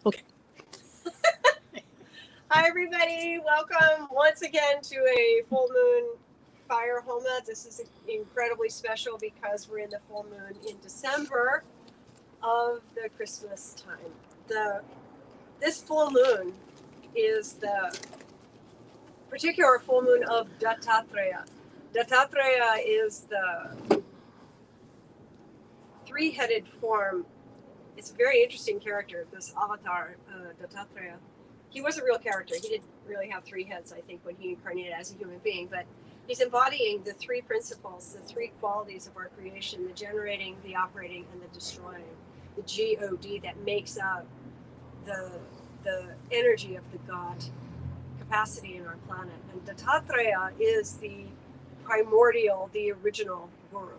Okay. Hi, everybody. Welcome once again to a full moon fire Homa. This is incredibly special because we're in the full moon in December of the Christmas time. This full moon is the particular full moon of Dattatreya. Dattatreya is the three-headed form. It's a very interesting character, this avatar, Dattatreya. He was a real character. He didn't really have three heads, I think, when he incarnated as a human being, but he's embodying the three principles, the three qualities of our creation, the generating, the operating, and the destroying, the God that makes up the energy of the God capacity in our planet. And Dattatreya is the primordial, the original guru.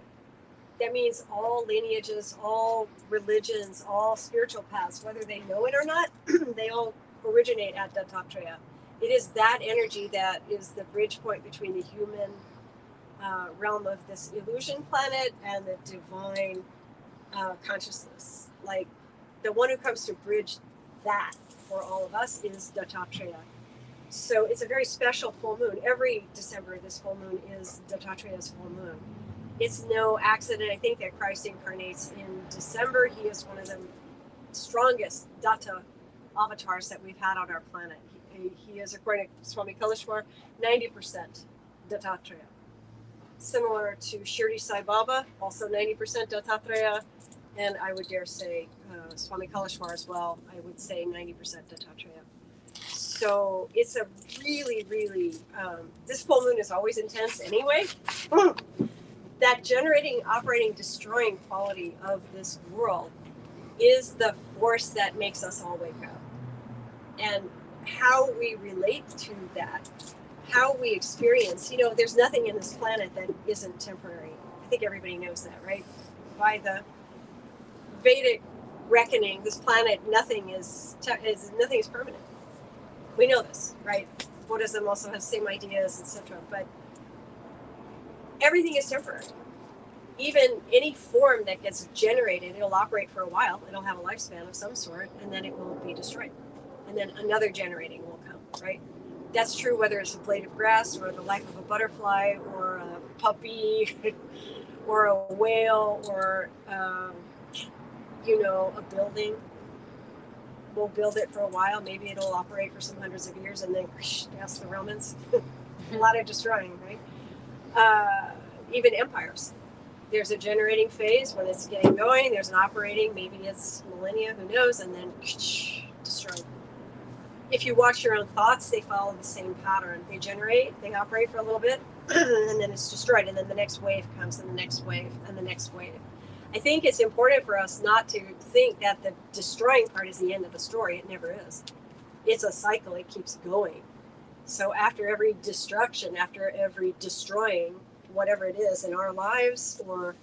That means all lineages, all religions, all spiritual paths, whether they know it or not, they all originate at Dattatreya. It is that energy that is the bridge point between the human realm of this illusion planet and the divine consciousness. Like, the one who comes to bridge that for all of us is Dattatreya. So it's a very special full moon. Every December, this full moon is Dattatreya's full moon. It's no accident, I think, that Christ incarnates in December. He is one of the strongest Datta avatars that we've had on our planet. He is, according to Swami Kaleshwar, 90% Dattatreya. Similar to Shirdi Sai Baba, also 90% Dattatreya, and I would dare say Swami Kaleshwar as well, I would say 90% Dattatreya. So it's a really, really, this full moon is always intense anyway. That generating, operating, destroying quality of this world is the force that makes us all wake up. And how we relate to that, how we experience, there's nothing in this planet that isn't temporary. I think everybody knows that, right? By the Vedic reckoning, this planet, nothing is permanent. We know this, right? Buddhism also has same ideas, etc. But everything is temporary. Even any form that gets generated, it'll operate for a while. It'll have a lifespan of some sort, and then it will be destroyed. And then another generating will come, right? That's true whether it's a blade of grass or the life of a butterfly or a puppy or a whale or, a building. We'll build it for a while. Maybe it'll operate for some hundreds of years, and then that's the Romans. A lot of destroying, right? Even empires. There's a generating phase when it's getting going. There's an operating, maybe it's millennia, who knows, and then destroyed. If you watch your own thoughts, they follow the same pattern. They generate, they operate for a little bit, and then it's destroyed. And then the next wave comes, and the next wave, and the next wave. I think it's important for us not to think that the destroying part is the end of the story. It never is. It's a cycle. It keeps going. So after every destruction, after every destroying, whatever it is in our lives, or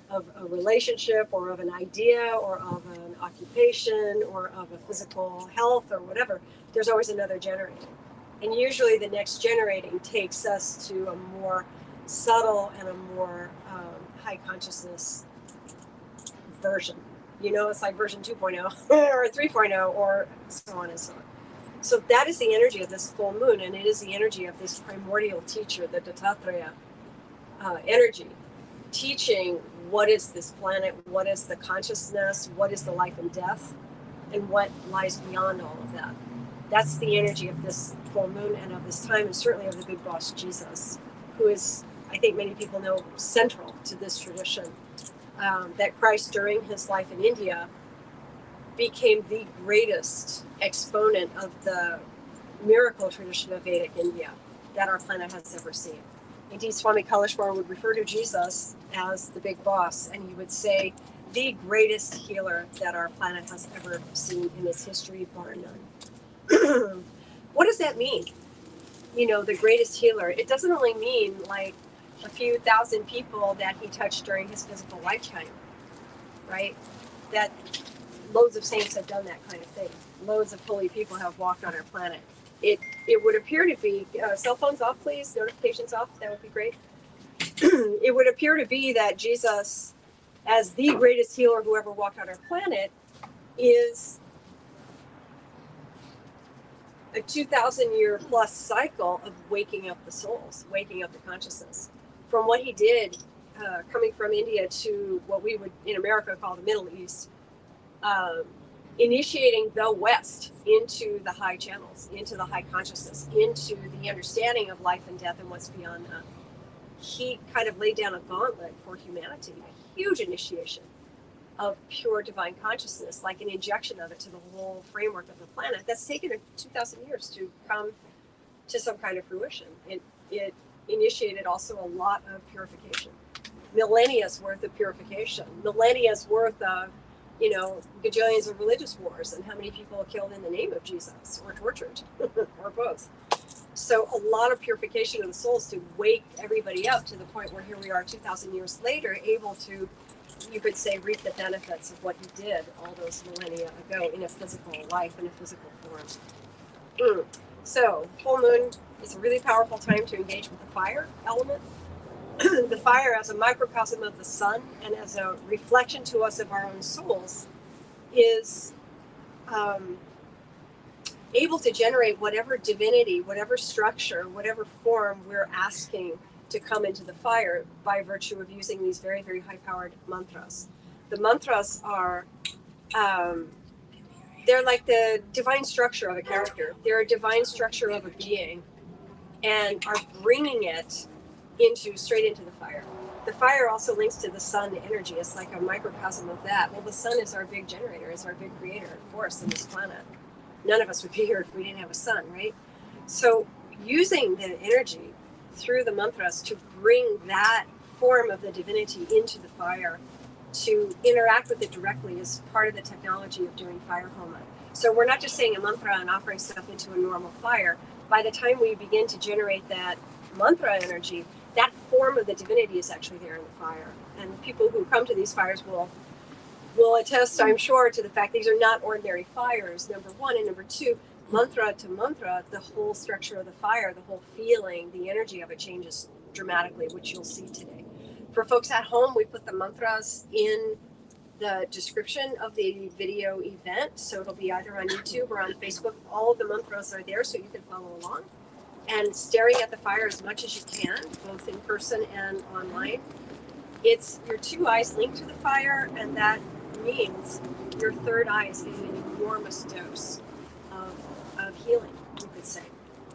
of a relationship, or of an idea, or of an occupation, or of a physical health, or whatever, there's always another generating. And usually the next generating takes us to a more subtle and a more high consciousness version. It's like version 2.0 or 3.0 or so on and so on. So that is the energy of this full moon, and it is the energy of this primordial teacher, the Dattatreya energy, teaching what is this planet, what is the consciousness, what is the life and death, and what lies beyond all of that. That's the energy of this full moon and of this time, and certainly of the big boss Jesus, who is, I think many people know, central to this tradition. That Christ, during his life in India, became the greatest exponent of the miracle tradition of Vedic India that our planet has ever seen. Indeed, Swami Kaleshwar would refer to Jesus as the big boss, and he would say, the greatest healer that our planet has ever seen in its history, bar none. What does that mean? The greatest healer. It doesn't only mean like a few thousand people that he touched during his physical lifetime, right? That loads of saints have done that kind of thing. Loads of holy people have walked on our planet. It would appear to be, cell phones off, please, notifications off, that would be great. It would appear to be that Jesus, as the greatest healer who ever walked on our planet, is a 2,000-year plus cycle of waking up the souls, waking up the consciousness. From what he did, coming from India to what we would in America call the Middle East, initiating the West into the high channels, into the high consciousness, into the understanding of life and death and what's beyond that. He kind of laid down a gauntlet for humanity, a huge initiation of pure divine consciousness, like an injection of it to the whole framework of the planet. That's taken 2,000 years to come to some kind of fruition. It initiated also a lot of purification, millennia's worth of purification, millennia's worth of, gajillions of religious wars, and how many people are killed in the name of Jesus or tortured or both. So a lot of purification of the souls to wake everybody up to the point where here we are 2,000 years later, able to, you could say, reap the benefits of what he did all those millennia ago in a physical life, in a physical form. So full moon is a really powerful time to engage with the fire element. The fire as a microcosm of the sun and as a reflection to us of our own souls is able to generate whatever divinity, whatever structure, whatever form we're asking to come into the fire by virtue of using these very, very high-powered mantras. The mantras are, they're like the divine structure of a character. They're a divine structure of a being and are bringing it straight into the fire. The fire also links to the sun energy. It's like a microcosm of that. Well, the sun is our big generator, is our big creator force in this planet. None of us would be here if we didn't have a sun, right? So using the energy through the mantras to bring that form of the divinity into the fire, to interact with it directly is part of the technology of doing fire homa. So we're not just saying a mantra and offering stuff into a normal fire. By the time we begin to generate that mantra energy, that form of the divinity is actually there in the fire. And people who come to these fires will attest, I'm sure, to the fact these are not ordinary fires, number one. And number two, mantra to mantra, the whole structure of the fire, the whole feeling, the energy of it changes dramatically, which you'll see today. For folks at home, we put the mantras in the description of the video event. So it'll be either on YouTube or on Facebook. All of the mantras are there so you can follow along. And staring at the fire as much as you can, both in person and online. It's your two eyes linked to the fire, and that means your third eye is getting an enormous dose of healing, you could say,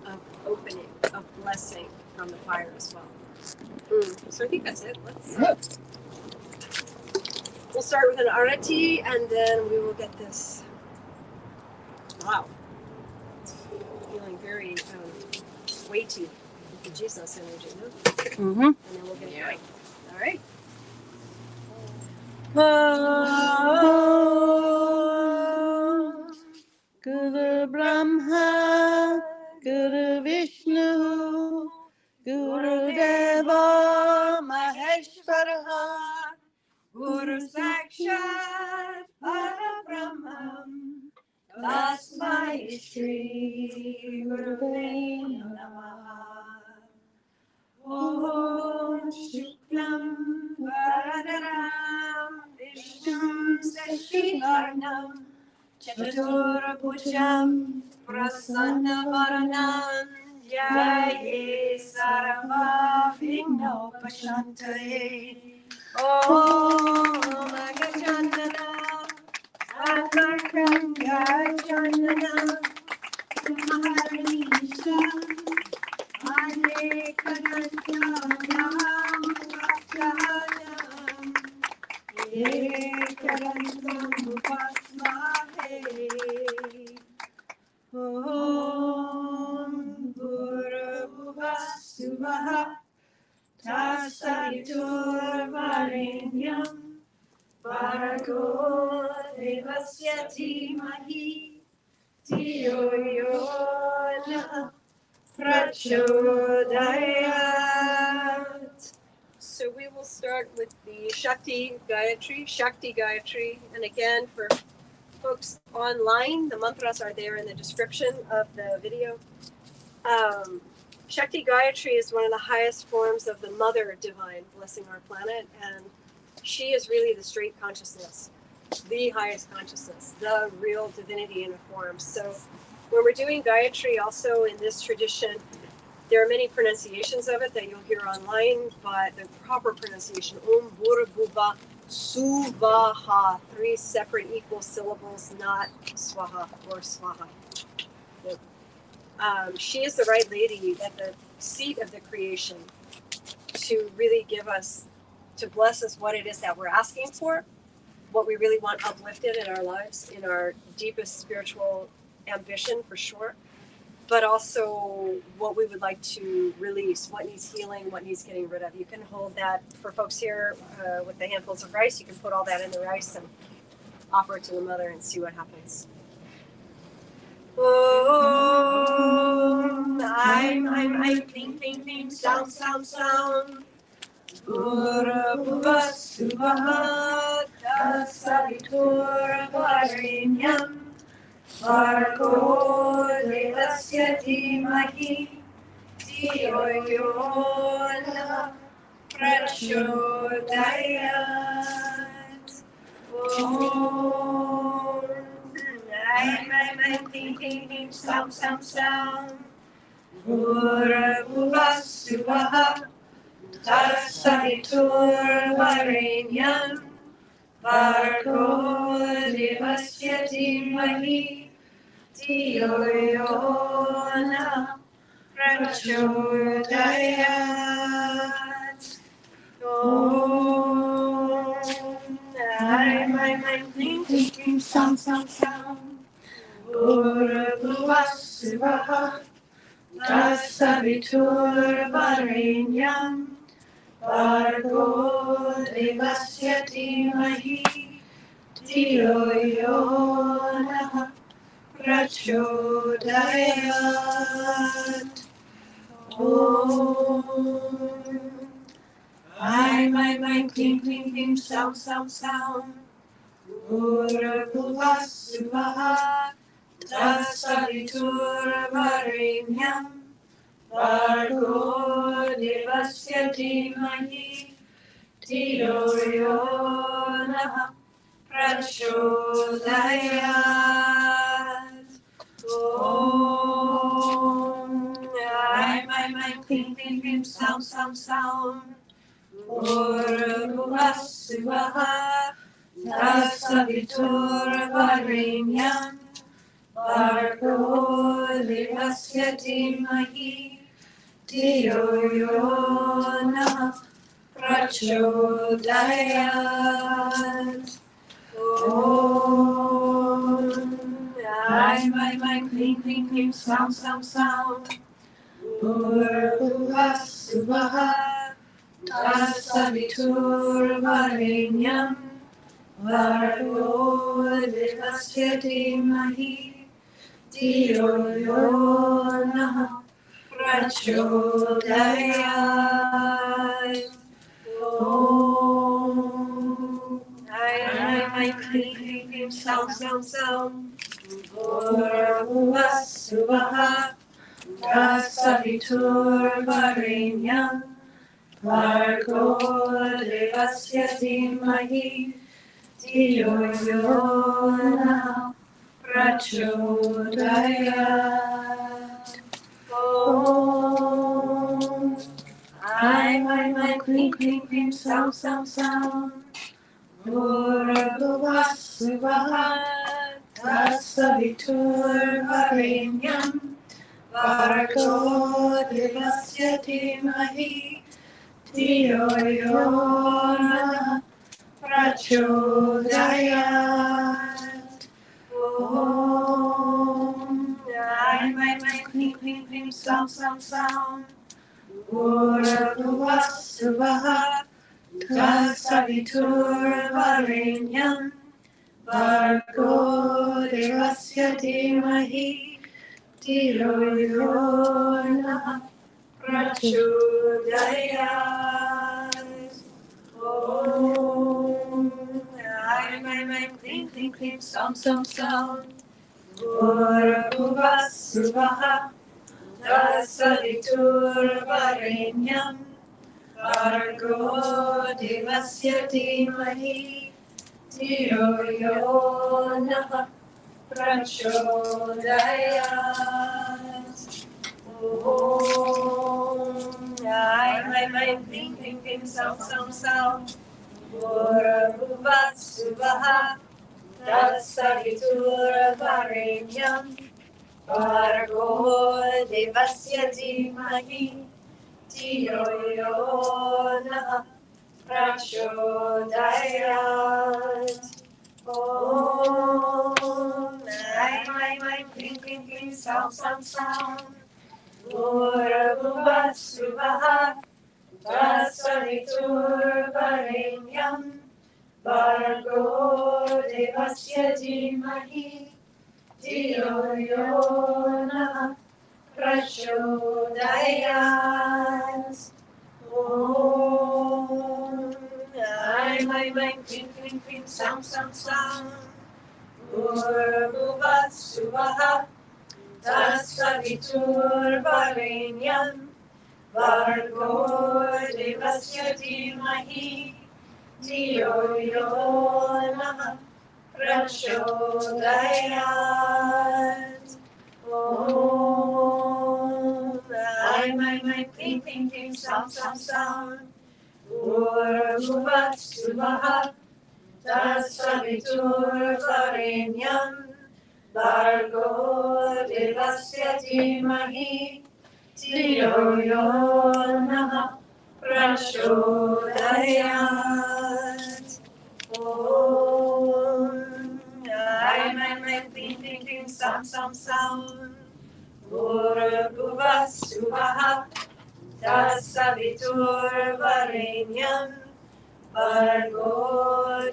of opening, of blessing from the fire as well. So I think that's it. We'll start with an arati, and then we will get this. Wow, it's feeling very weighty with the Jesus energy, no? Mm-hmm. And then we'll get it going. All right. Guru Brahma, Guru Vishnu, Guru Deva Maheshwara, Guru Sakshat Parabrahmam, Tasmai Shri Gurave Namaha. Om Shuklam Varadaram Vishnum Sashivarnam Chaturabhujam Prasannavaranam Jaye Sarva Vignopashantaye. Om Agachandana Atmakam Gachandana Maharisha Ane Kadantam Vakadam Ekadantam Upasmahe. Om Guru Bhuvasuvaha Tasavitur Varenyam Bhargo Devasya Dhimahi Dhiyo Yo Prachodayat. So we will start with the Shakti Gayatri. And again, for folks online, the mantras are there in the description of the video. Shakti Gayatri is one of the highest forms of the Mother Divine blessing our planet, and she is really the straight consciousness, the highest consciousness, the real divinity in a form. So When we're doing Gayatri, also in this tradition, there are many pronunciations of it that you'll hear online, but the proper pronunciation, Om Bhurabhuva Suvaha, 3 separate equal syllables, not Swaha or Swaha. She is the right lady at the seat of the creation to really give us, to bless us what it is that we're asking for, what we really want uplifted in our lives, in our deepest spiritual ambition for sure, but also what we would like to release, what needs healing, what needs getting rid of. You can hold that for folks here with the handfuls of rice. You can put all that in the rice and offer it to the mother and see what happens. Om, I'm, clean, clean, sound, Bhurabhuva Suvaha Savitur Varenyam Bhargo Devasya Dhimahi Dhiyo Yo Nah Prachodayat. Om, I'm, clean, sound, Bhurabhuva Suvaha Savitur Varenyam Bhargo Devasya Dhimahi Dhiyo Yo Nah Prachodayat. Om, I'm clean, sound, Bhurabhuva Suvaha Savitur Varenyam Bhargo Devasya Dhimahi Dhiyo Yo Nah Prachodayat. Om, I'm clean, sound, Bhurabhuva Suvaha Savitur Varenyam Bhargo Devasya Dhimahi Dhiyo Yo Nah Prachodayat. Om, I'm clean, sound, Bhurabhuva Suvaha Savitur Varenyam Bhargo Devasya Dhimahi Dhiyo Yo Nah Prachodayat. Om, I'm clean, sound, Bhurabhuva Suvaha Savitur Varenyam Bhargo Devasya Dhimahi Dhiyo Yo Nah Prachodayat. Om, I'm clean, sound, Bhurabhuva Suvaha Savitur Varenyam Bhargo Devasya Dhimahi Dhiyo Yo Nah Prachodayat. Om, I'm clean, sound, Bhurabhuva Suvaha Savitur Varenyam Bhargo Devasya Dhimahi Dhiyo Yo Nah Prachodayat. Om, I'm clean, sound, Bhurabhuva Suvaha Savitur Varenyam Bhargo Devasya Dhimahi Dhiyo Yo Nah Prachodayat. Om, I'm clean, sound, Bhurabhuva Suvaha Savitur Varenyam Bhargo Devasya Dhimahi Dhiyo Yo Nah prachodayat. Om my Kleem Kleem Kleem Saoum Bhurabhuvat Suvaha Tatsaviturvarenyam Bhargo Devasya Dhimahi Dhiyo Yo Nah Prachodayat. Om my Kleem Kleem Kleem Saoum Bhurabhuvat Suvaha Tatsaviturvarenyam Bhargo Devasya Dhimahi Dhiyo Yo Nah Prachodayat. Om my Kleem Kleem Kleem Saoum Bhurabhuvat Suvaha Tatsaviturvarenyam Bhargo Devasya Dhimahi Dhiyo Yo Nah Prachodayat. Om my Kleem Kleem Kleem Saoum Bhurabhuvat Suvaha Tatsaviturvarenyam Bhargo Devasya Dhimahi Dhiyo Yo Nah Prachodayat. Om my Kleem Kleem Kleem Saoum Bhurabhuvat Suvaha Tatsaviturvarenyam Bhargo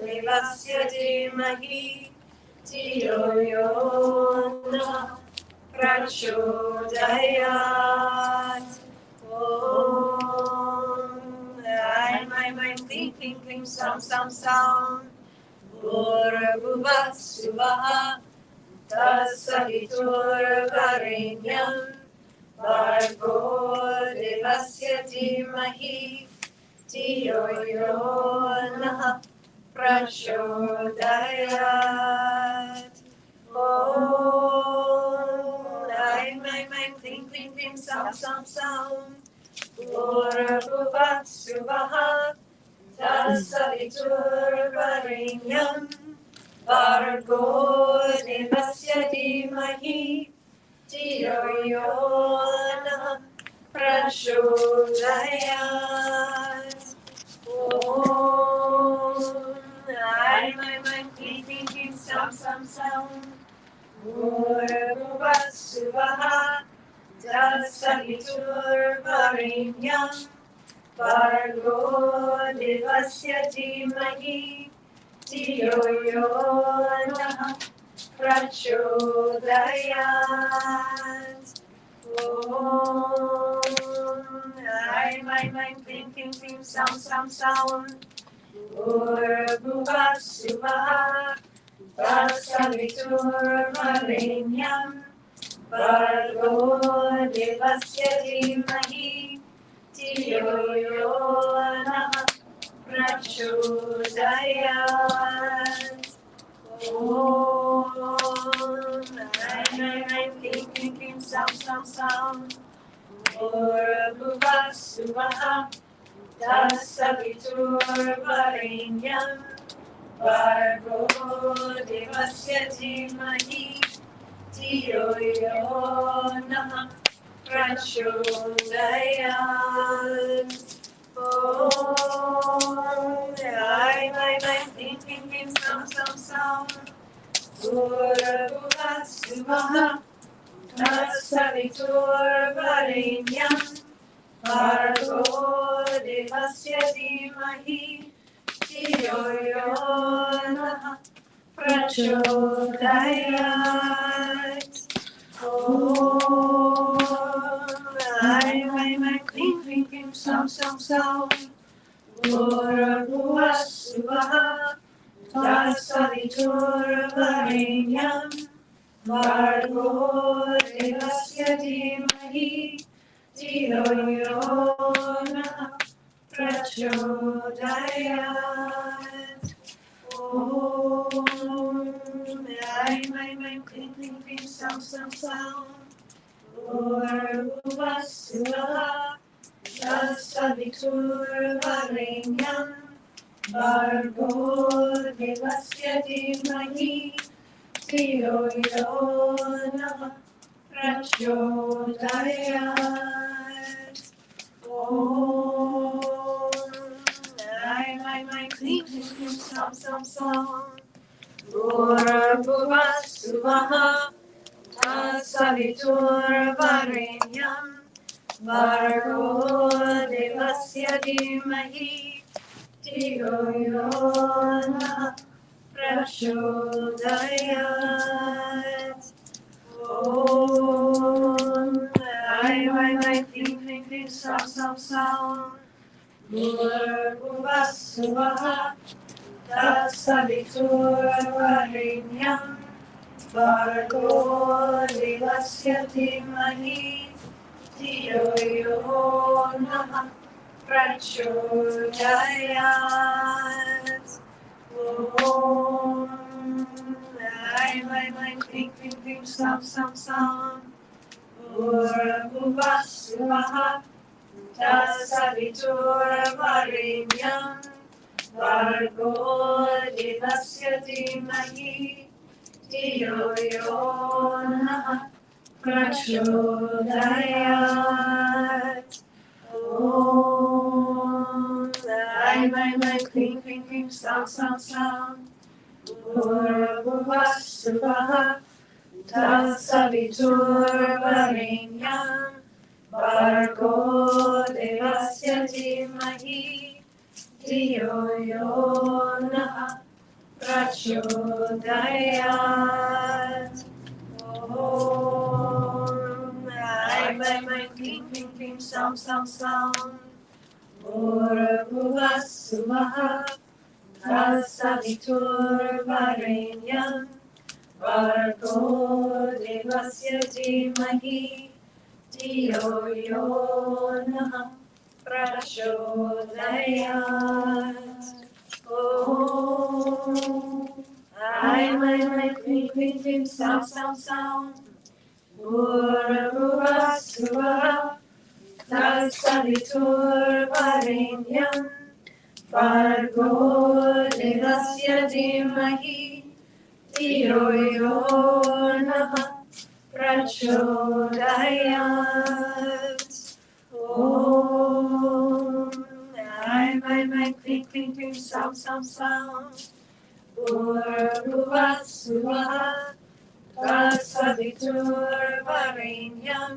Devasya Dhimahi Dhiyo Yo Nah Prachodayat. Om my Kleem Kleem Kleem Saoum Bhurabhuvat Suvaha Tatsaviturvarenyam Bhargo Devasya Dhimahi Dhiyo Yo Nah Prachodayat. Om my Kleem Kleem Kleem Saoum Bhurabhuvat Suvaha Tatsaviturvarenyam Bhargo Devasya Dhimahi Dhiyo Yo Nah Prachodayat. Om my Kleem Kleem Kleem Saoum Bhurabhuvat Suvaha Tatsaviturvarenyam Bhargo Devasya Dhimahi Dhiyo Yo Nah Prachodayat. Om my Kleem Kleem Kleem Saoum Bhurabhuvat Suvaha Tatsaviturvarenyam Bhargo Devasya Dhimahi Dhiyo Yo Nah Prachodayat. Om my Kleem Kleem Kleem Saoum Bhurabhuvat Suvaha Tatsaviturvarenyam Bhargo Devasya Dhimahi Dhiyo Yo Nah Prachodayat. Om my Kleem Kleem Kleem Saoum Bhurabhuvat Suvaha Tatsaviturvarenyam Bhargo Devasya Dhimahi Dhiyo Yo Nah Prachodayat. Om my Kleem Kleem Kleem Saoum Bhurabhuvat Suvaha Tatsaviturvarenyam Bhargo Devasya Dhimahi Dhiyo Yo Nah Prachodayat. Aim, aim, aim, clean, clean, clean, sound, sound, sound. Bhurvasvaha Tatsaviturvarenyam Bhargo Devasya Dhimahi Dhiyo Yo Nah Prachodayat. Om Aim, aim, aim, clean, clean, clean, sound, sound, sound. Bhurvasvaha Tatsaviturvarenyam Bhargo Devasya Dhimahi Dhiyo Yo Nah Prachodayat. Om Aim, aim, aim, clean, clean, clean, sound, sound, sound. Bhurvasvaha Tatsaviturvarenyam Bhargo Devasya Dhimahi Dhiyo Yo Nah Prachodayat. Om Aim, aim, aim, clean, clean, clean, sound, sound, sound. Bhurvasvaha Tatsaviturvarenyam Bhargo Devasya Dhimahi Dhiyo Yo Nah Prachodayat. Om Aim, aim, aim, clean, clean, clean, sound, sound, sound. Bhurvasvaha Tatsaviturvarenyam Bhargo Devasya Dhimahi Dhiyo Yo Nah Prachodayat. Om Aim, aim, aim, clean, clean, clean, sound, sound, sound. Bhurvasvaha Tatsaviturvarenyam Bhargo Devasya Dhimahi Dhiyo Yo Nah Prachodayat. Om Aim, aim, aim, clean, clean, clean, sound, sound, sound. Bhurvasvaha Tatsaviturvarenyam Bhargo Devasya Dhimahi Dhiyo Yo Nah Prachodayat. Om Aim, aim, aim, clean, clean, clean, sound, sound, sound. Bhurvasvaha Tatsaviturvarenyam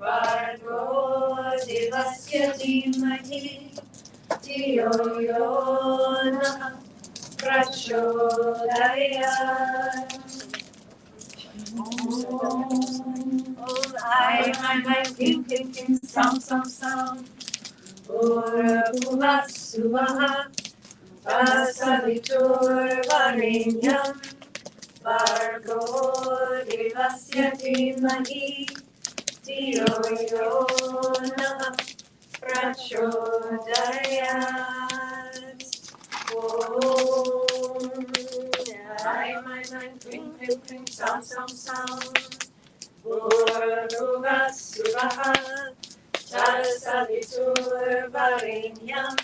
Bhargo Devasya Dhimahi Dhiyo Yo Nah Prachodayat. Om Aim, aim, aim, clean, clean, clean, sound, sound, sound. Bhurvasvaha Tatsaviturvarenyam Bhargo Devasya Dhimahi Dhiyo Yo Nah Prachodayat. Om Aim, aim, aim, clean, clean, clean, sound, sound, sound. Bhurvasvaha Tatsaviturvarenyam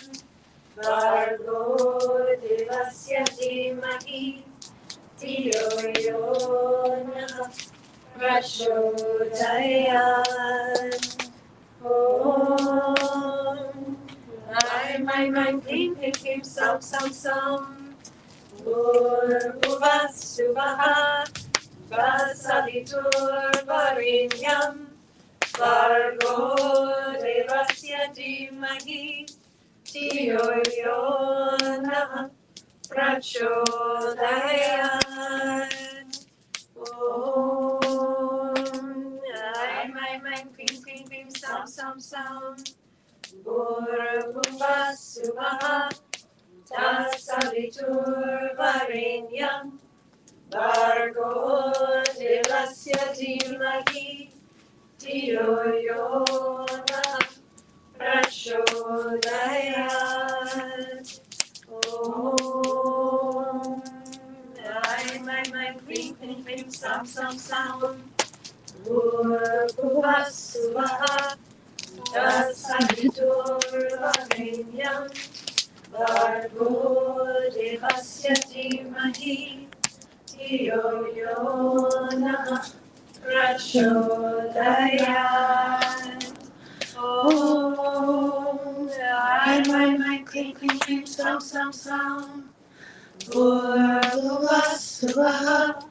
Bhargo Devasya Dhimahi Dhiyo Yo Nah Prachodayat. Om Aim, aim, aim, clean, clean, clean, sound, sound, sound. Bhurvasvaha Tatsaviturvarenyam Bhargo Devasya Dhimahi Dhiyo Yo Nah Prachodayat. Om Aim, aim, aim, clean, clean, clean, sound, sound, sound. Bhurvasvaha Tatsaviturvarenyam Bhargo Devasya Dhimahi Dhiyo Yo Nah Prachodayat. Om Klim Sam Sam Saum Bhurvasvaha Tatsaviturvarenyam Bhargo Devasya Dhimahi Dhiyo Yo Nah Prachodayat. Om my Klim Klim Klim Sam Sam Sam Bhurvasvaha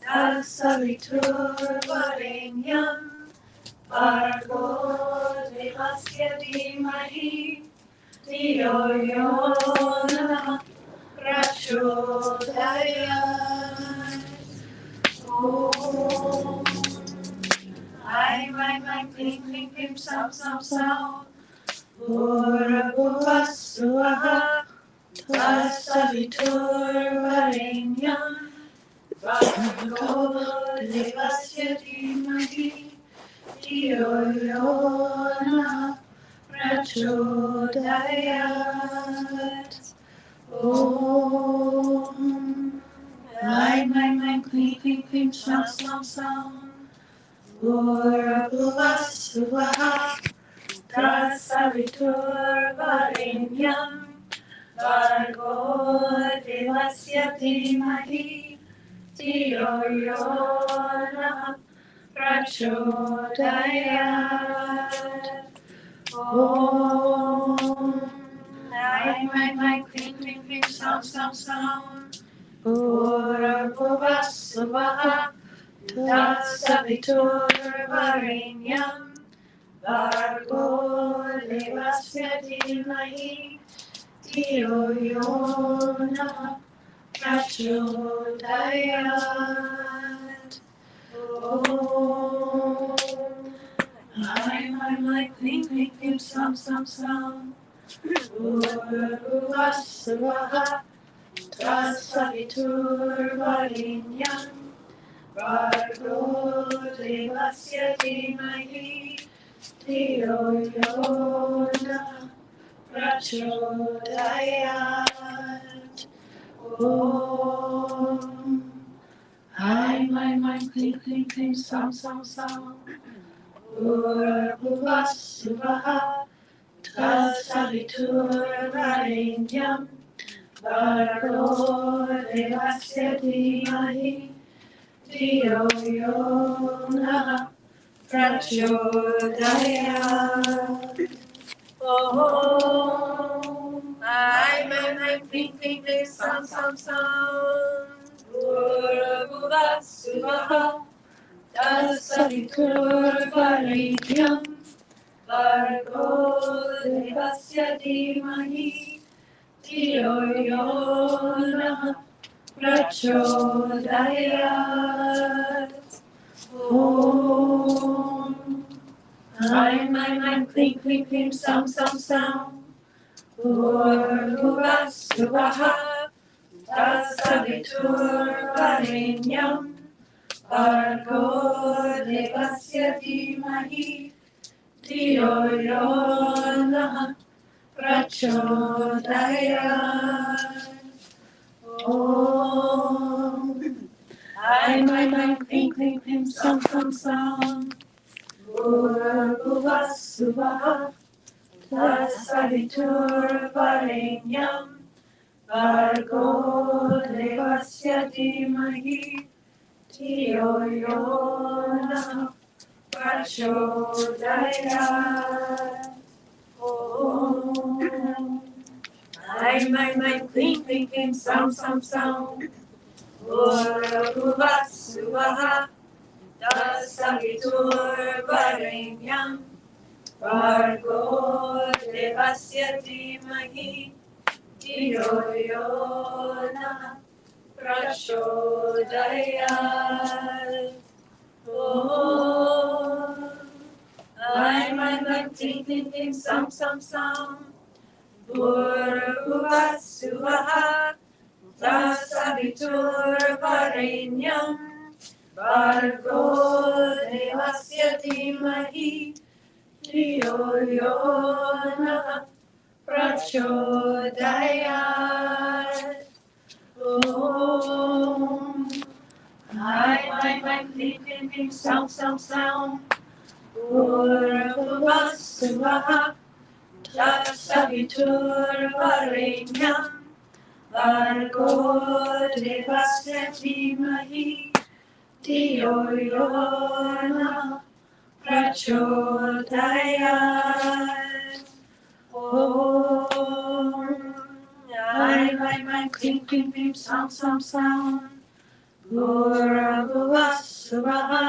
Tatsaviturvarenyam Bhargo Devasya Dhimahi Dhiyo Yo Nah Prachodayat. Om my Klim Klim Klim Sam Sam Sam Bhurvasvaha Tatsaviturvarenyam Bhargo Devasya Dhimahi Dhiyo Yo Nah Prachodayat. Om my Klim Klim Klim Sam Sam Sam Bhurvasvaha Tatsaviturvarenyam Bhargo Devasya Dhimahi Dhiyo Yo Nah Prachodayat. Om my Klim Klim Klim Sam Sam Sam Bhurvasvaha Tatsaviturvarenyam Bhargo Devasya Dhimahi Dhiyo Yo Nah Prachodayat. Om my Klim Klim Klim Sam Sam Sam Bhurvasvaha Tatsaviturvarenyam Bhargo Devasya Dhimahi Dhiyo Yo Nah Prachodayat. Om my Klim Klim Klim Sam Sam Sam Bhurvasvaha Tatsaviturvarenyam Bhargo Devasya Dhimahi Dhiyo Yo Nah Prachodayat. Om my Klim Klim Klim Sam Sam Sam Bhurvasvaha Tatsaviturvarenyam Bhargo Devasya Dhimahi Dhiyo Yo Nah Prachodayat. Om my Klim Klim Klim Sam Sam Sam Bhurvasvaha Tatsaviturvarenyam Bhargo Devasya Dhimahi Dhiyo Yo Nah Prachodayat. Om my Klim Klim Klim Sam Sam Sam Bhurvasvaha Tatsaviturvarenyam Bhargo Devasya Dhimahi Dhiyo Yo Nah Prachodayat. Om my Klim Klim Klim Sam Sam Sam Bhurvasvaha Tatsaviturvarenyam Bhargo Devasya Dhimahi Dhiyo Yo Nah Prachodayat. Om my Klim Klim Klim Sam Sam Sam Bhurvasvaha Tatsaviturvarenyam Bhargo Devasya Dhimahi Dhiyo Yo Nah Prachodayat. Om I, Kleem, Kleem, Kleem, Saoum. Bhurvasvaha Tatsaviturvarenyam Bhargo Devasya Dhimahi Dhiyo Yo Nah Prachodayat. Om Kleem, Kleem, Kleem, Saoum. Bhurvasvaha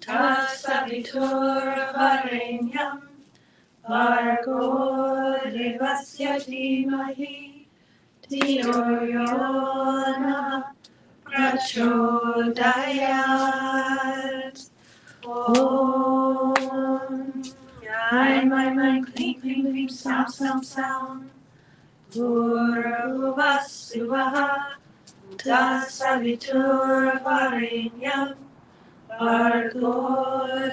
Tatsaviturvarenyam Bhargo Devasya Dhimahi Dhiyo Yo Nah Prachodayat. Om Kleem, Kleem, Kleem, Saoum. Bhurvasvaha Tatsaviturvarenyam Bhargo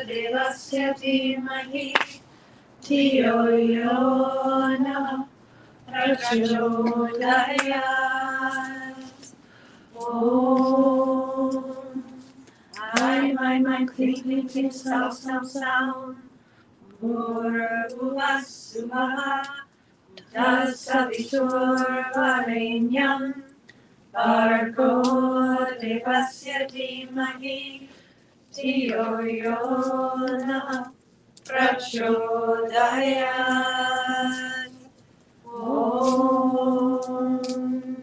Devasya Dhimahi Dhiyo Yo Nah Prachodayat. Om Kleem, Kleem, Kleem, Saoum. Bhurvasvaha Tatsaviturvarenyam Bhargo Devasya Dhimahi Dhiyo Yo Nah Prachodayat. Om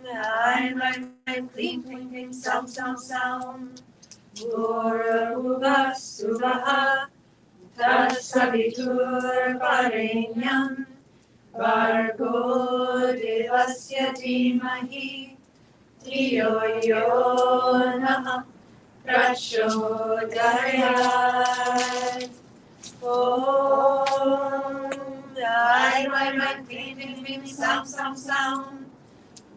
Kleem, Kleem, Kleem, Saoum. Bhurvasvaha Tatsaviturvarenyam Bhargo Devasya Dhimahi Dhiyo Yo Nah Prachodayat. Om Kleem, Kleem, Saoum.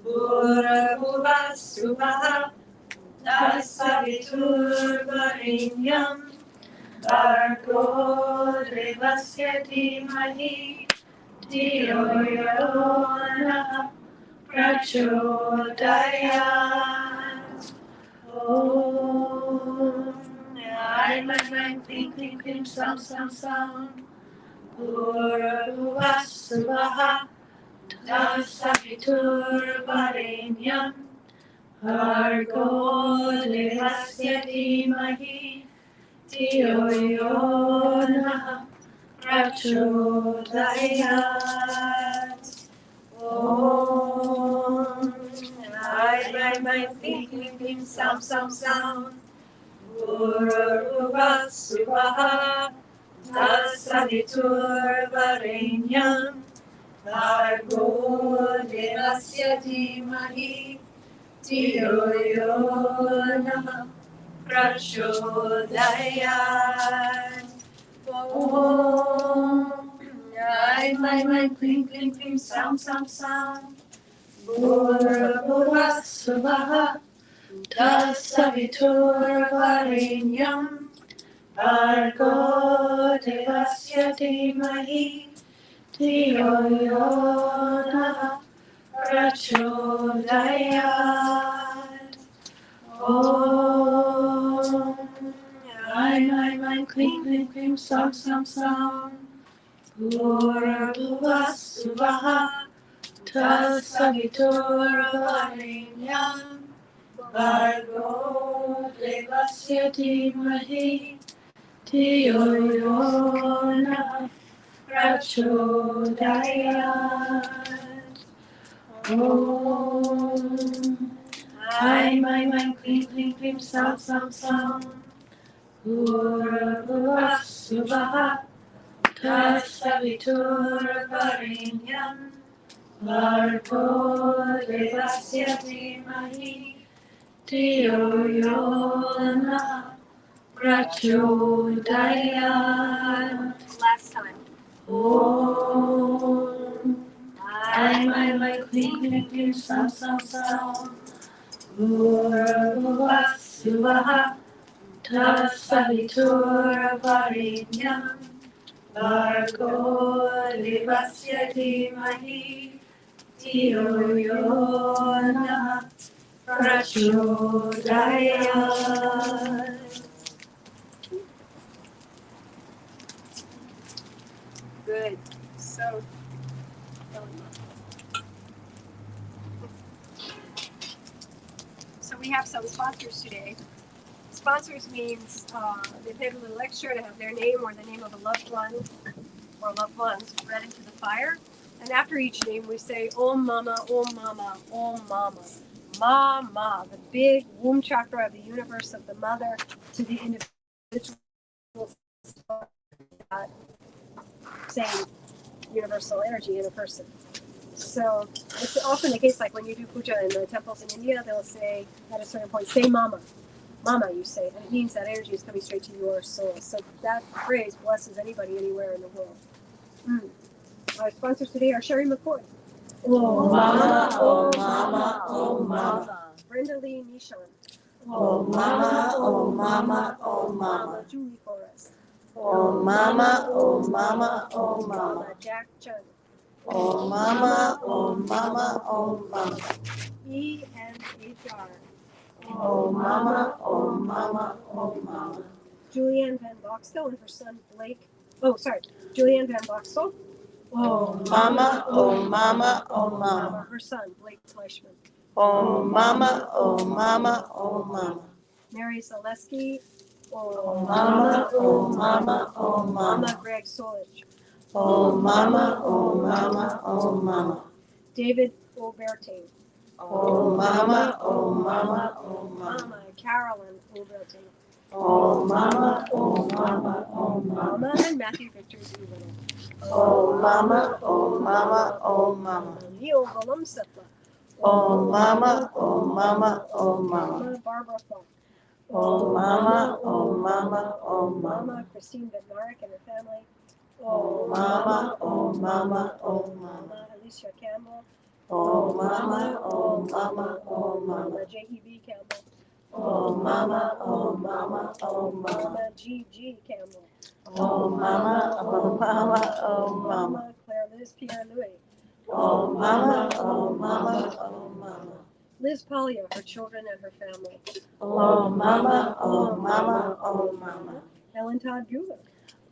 Bhurvasvaha Tatsaviturvarenyam Bhargo Devasya Dhimahi Dhiyo Yo Nah Prachodayat. Om Kleem, Kleem, Kleem, Saoum. Bhurvasvaha Tatsaviturvarenyam Bhargo Devasya Dhimahi Dhiyo Yo Nah Prachodayat. Om Kleem, Kleem, Kleem, Saoum. Bhurvasvaha Tatsaviturvarenyam Bhargo Devasya Dhimahi Dhiyo Yo Nah Prachodayat. Om Kleem, Kleem, Kleem, Saoum. Bhurvasvaha Tatsaviturvarenyam Bhargo Devasya Dhimahi Dhiyo Yo Nah Prachodayat. Om Kleem, Kleem, Kleem, Saoum. Bhurvasvaha Tatsaviturvarenyam Bhargo Devasya Dhimahi Dhiyo Yo Nah Prachodayat. Om Kleem, Kleem, Kleem, Saoum. Bhurvasvaha Tatsaviturvarenyam Bhargo Devasya Dhimahi Dhiyo Yo Nah Prachodayat. Last time. Om Kleem, Kleem, Kleem, Saoum. Bhurvasvaha Tatsaviturvarenyam Bhargo Devasya Dhimahi Dhiyo Yo Nah prachodayat. Good. So, we have some sponsors today. Sponsors means they paid a little extra to have their name or the name of a loved one or loved ones read into the fire. And after each name, we say, Om Mama, Om Mama, Om Mama. Mama, the big womb chakra of the universe, of the mother to the individual, same universal energy in a person. So it's often the case, like when you do puja in the temples in India, they'll say at a certain point, say Mama. Mama, you say, and it means that energy is coming straight to your soul. So that phrase blesses anybody anywhere in the world. Our sponsors today are Sherry McCoy. Oh Mama, oh Mama, oh Mama. Brenda Lee Nishon. Oh Mama, oh Mama, oh Mama. Julie Forrest. Oh Mama, oh Mama, oh Mama. Jack Chun. Oh Mama, oh Mama, oh Mama. ENHR. Oh Mama, oh Mama, oh Mama. Julianne Van Boxtel and her son Blake. Julianne Van Boxtel. Oh Mama, oh Mama, oh Mama. Her son Blake Fleischman. Oh Mama, oh Mama, oh Mama. Mary Zaleski. Oh Mama, oh Mama, oh Mama. Greg Solich. Oh Mama, oh Mama, oh Mama. David Oberting. Oh Mama, oh Mama, oh Mama. Carolyn Oberting. Oh Mama, oh Mama, oh Mama. And Matthew Victor Doolittle. Oh Mama, oh Mama, oh Mama. Neil Volumsepla. Oh Mama, oh Mama, oh Mama. Barbara Falk. Oh Mama, oh Mama, oh Mama. Christine Bednarik and her family. Oh Mama, oh Mama, oh Mama. Alicia Campbell. Oh Mama, oh Mama, oh Mama. J.E.B. Campbell. Oh Mama, oh Mama, oh Mama. G.G. Campbell. Oh Mama, oh Mama, oh Mama. Claire Liz Pierre Louis. Oh Mama, oh Mama, oh Mama. Liz Pollia, her children and her family. Oh Mama, oh Mama, oh Mama. Ellen Todd Bueller.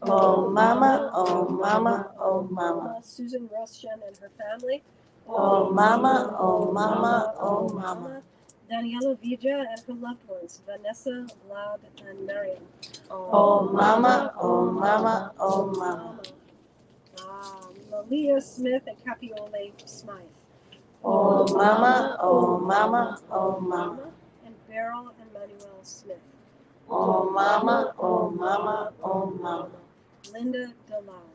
Oh Mama, oh Mama, oh Mama. Susan Roshan and her family. Oh Mama, oh Mama, oh Mama. Daniela Vija and her loved ones, Vanessa, Vlad, and Mariam. Oh Mama, oh Mama, oh Mama. Malia Smith and Capiole Smythe. Oh Mama, oh Mama, oh Mama. And Beryl and Manuel Smith. Oh Mama, oh Mama, oh Mama. Linda Delau.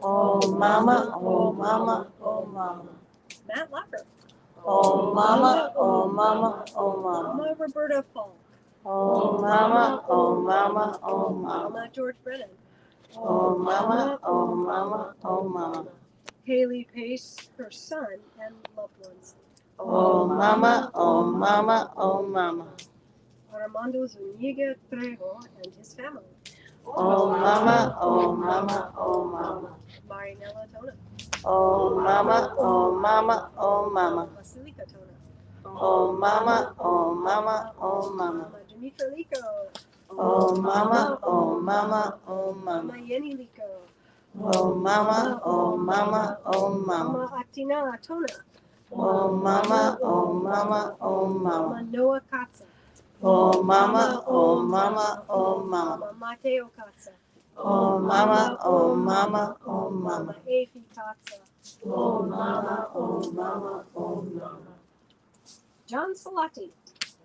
Oh Mama, oh Mama, oh Mama. Matt Locker. Oh Mama, oh Mama, oh Mama. Roberta Falk. Oh Mama, oh Mama, oh Mama. George Brennan. Oh Mama, oh Mama, oh Mama. Haley Pace, her son, and loved ones. Oh Mama, oh Mama, oh Mama. Armando Zuniga Trejo and his family. Oh Mama, oh Mama, oh Mama. Marinella Tona. Oh Mama, oh Mama, oh Mama. Basilica Tona. Oh Mama, oh Mama, oh Mama. Demetra Lico. Oh Mama, oh Mama, oh Mama. Yeni Lico. Oh Mama, oh Mama, oh Mama. Actina Tona. Oh Mama, oh Mama, oh Mama. Noah Katza. Oh Mama, oh Mama, oh Mama. Mateo Katza. Oh Mama, oh Mama, oh Mama. Afi Katza. Oh Mama, oh Mama, oh Mama. John Salati.